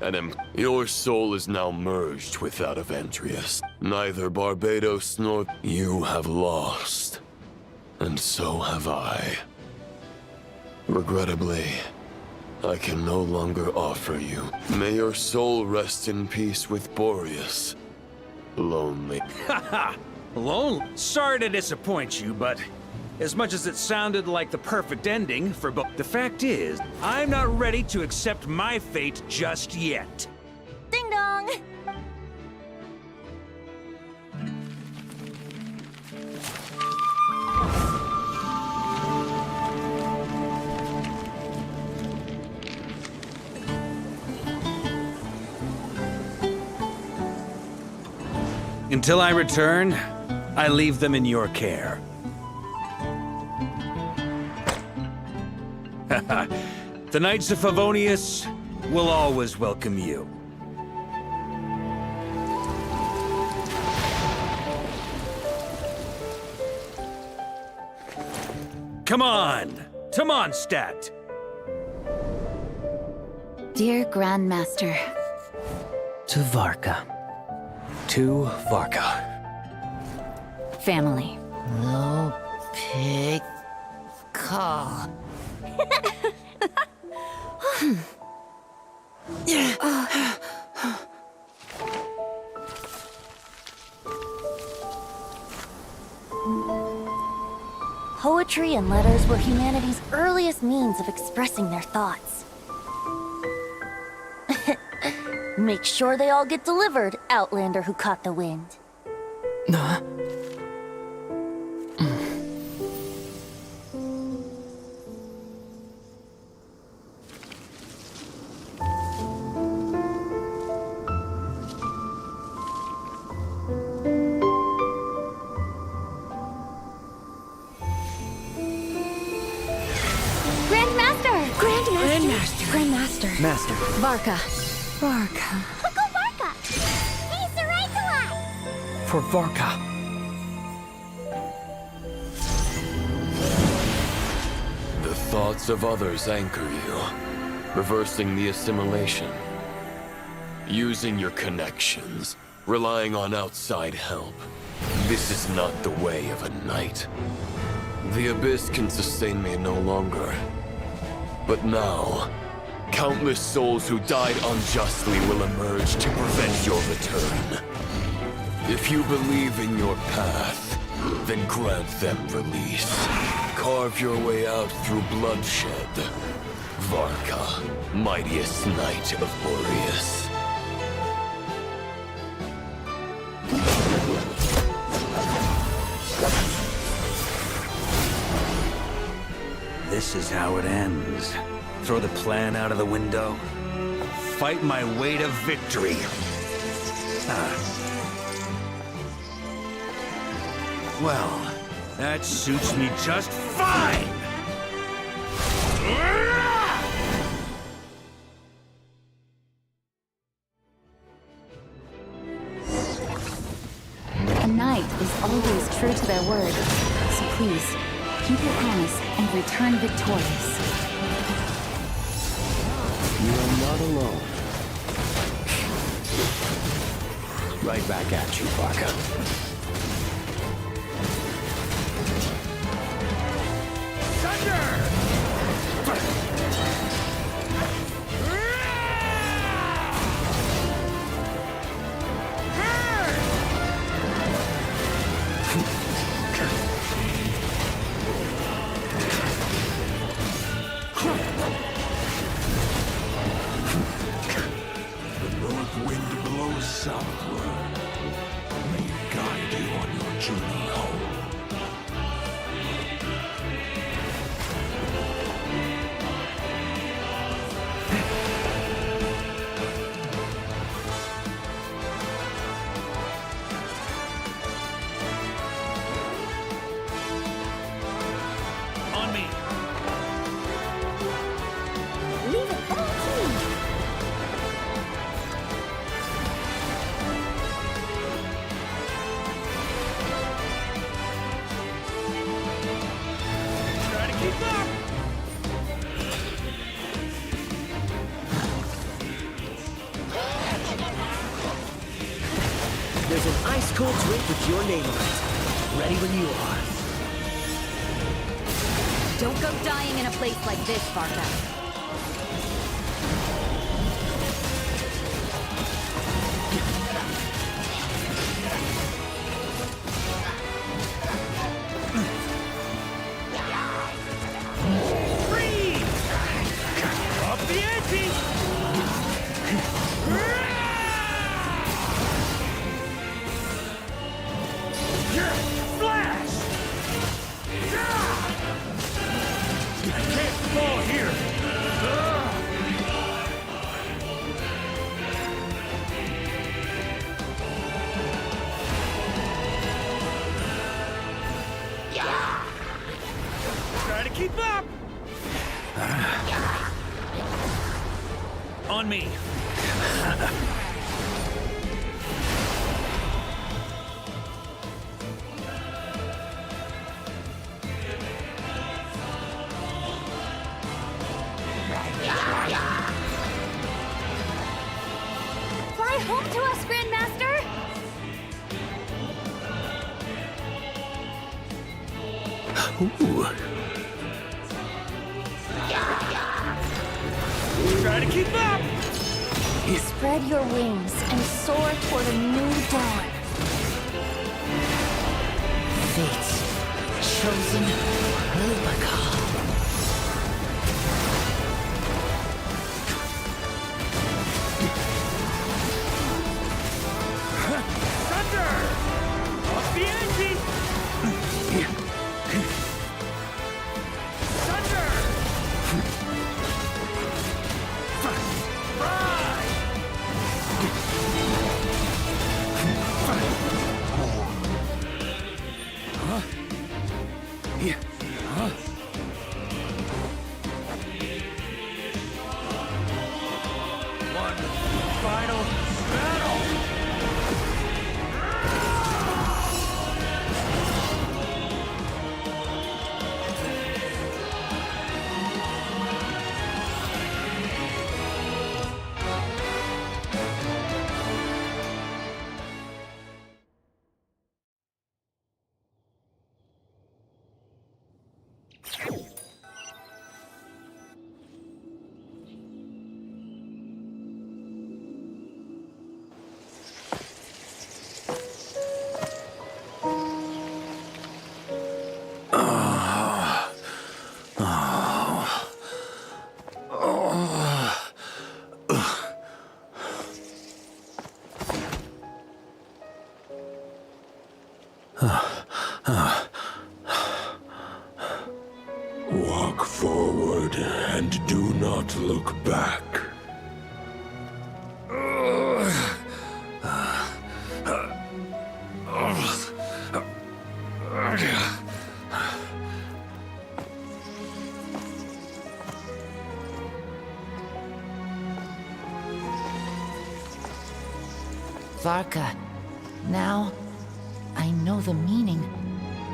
And your soul is now merged with that of Andreas. Neither Barbados nor you have lost. And so have I. Regrettably, I can no longer offer you. May your soul rest in peace with Boreas. Lonely. Haha! Lonely? Sorry to disappoint you, but as much as it sounded like the perfect ending for both, the fact is, I'm not ready to accept my fate just yet. Ding dong! Until I return, I leave them in your care. The Knights of Favonius will always welcome you. Come on! To Mondstadt! Dear Grandmaster. To Varka. To Varka. Family. Low pig call. Poetry and letters were humanity's earliest means of expressing their thoughts. Make sure they all get delivered, Outlander who caught the wind. Grandmaster. Master. Varka. Go Varka! He's the right to us! For Varka. The thoughts of others anchor you, reversing the assimilation. Using your connections, relying on outside help. This is not the way of a knight. The Abyss can sustain me no longer. But now, countless souls who died unjustly will emerge to prevent your return. If you believe in your path, then grant them release. Carve your way out through bloodshed. Varka, mightiest knight of Boreas. This is how it ends. Throw the plan out of the window. Fight my way to victory. Well, that suits me just fine! knight is always true to their word. So please, keep your promise and return victorious. You are not alone. Right back at you, Varka. Southward. May it guide you on your journey home. On me. Leave it all to me. There's an ice-cold drink with your name on it. Ready when you are. Don't go dying in a place like this, Varka. Up the ante! Flash! I can't fall here! Try to keep up! On me. Fly home to us, Grandmaster! Ooh. Try to keep up! Spread your wings and soar toward a new dawn. Fate's chosen protocol. Thunder! Off the ante! Thunder! One final battle! Walk forward and do not look back. Varka, now I know know the meaning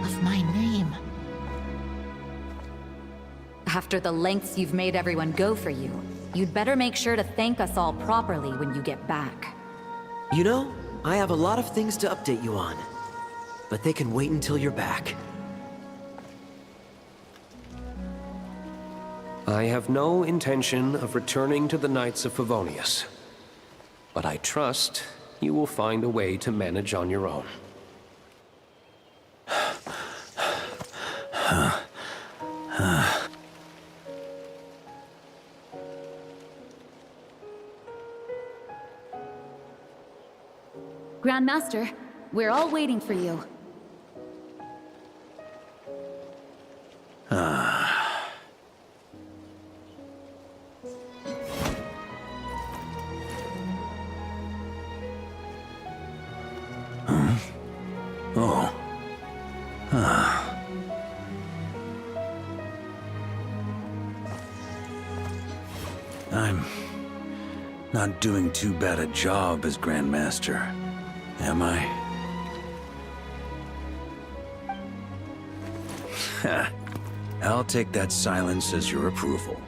of my name. After the lengths you've made everyone go for you, you'd better make sure to thank us all properly when you get back. You know, I have a lot of things to update you on, but they can wait until you're back. I have no intention of returning to the Knights of Favonius, but I trust you will find a way to manage on your own. Grandmaster, we're all waiting for you. I'm not doing too bad a job as Grandmaster, am I? I'll take that silence as your approval.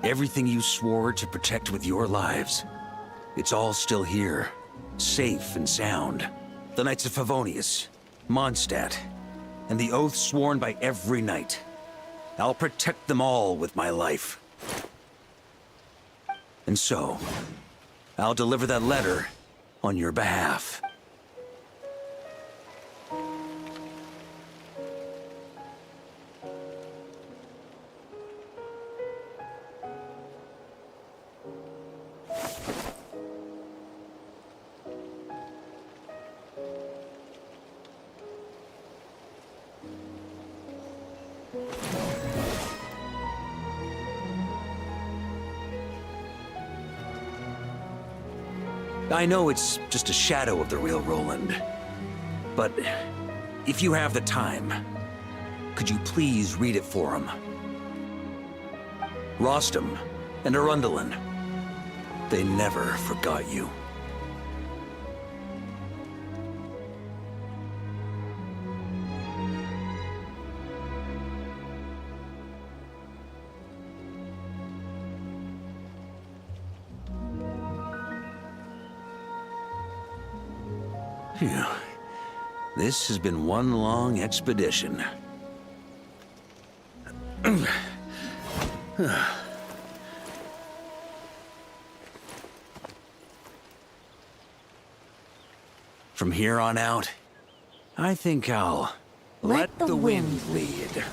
Everything you swore to protect with your lives, it's all still here, safe and sound. The Knights of Favonius, Mondstadt, and the oath sworn by every knight. I'll protect them all with my life. And so, I'll deliver that letter on your behalf. I know it's just a shadow of the real Roland, but if you have the time, could you please read it for him? Rostam and Arundelen, they never forgot you. Phew. This has been one long expedition. From here on out, I think I'll let the wind lead.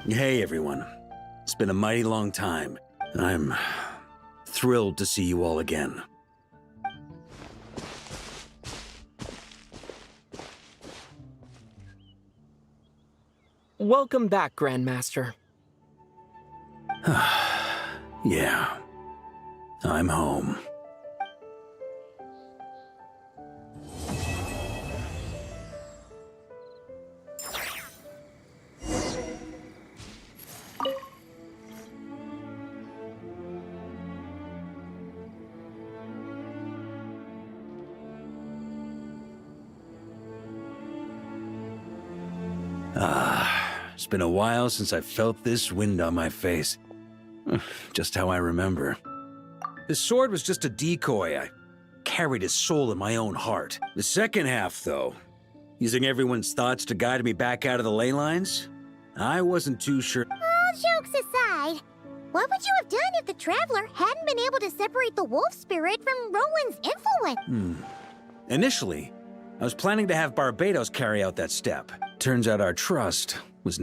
Hey, everyone. It's been a mighty long time, and I'm thrilled to see you all again. Welcome back, Grandmaster. Yeah, I'm home. It's been a while since I felt this wind on my face. Just how I remember. His sword was just a decoy. I carried his soul in my own heart. The second half, though, using everyone's thoughts to guide me back out of the ley lines, I wasn't too sure. All jokes aside, what would you have done if the Traveler hadn't been able to separate the wolf spirit from Roland's influence? Initially, I was planning to have Barbatos carry out that step. Turns out our trust was...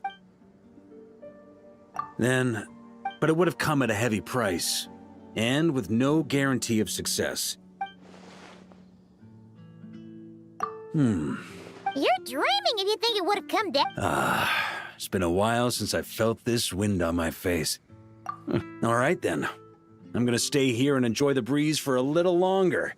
But it would have come at a heavy price, and with no guarantee of success. You're dreaming if you think it would have come down. It's been a while since I felt this wind on my face. All right then. I'm gonna stay here and enjoy the breeze for a little longer.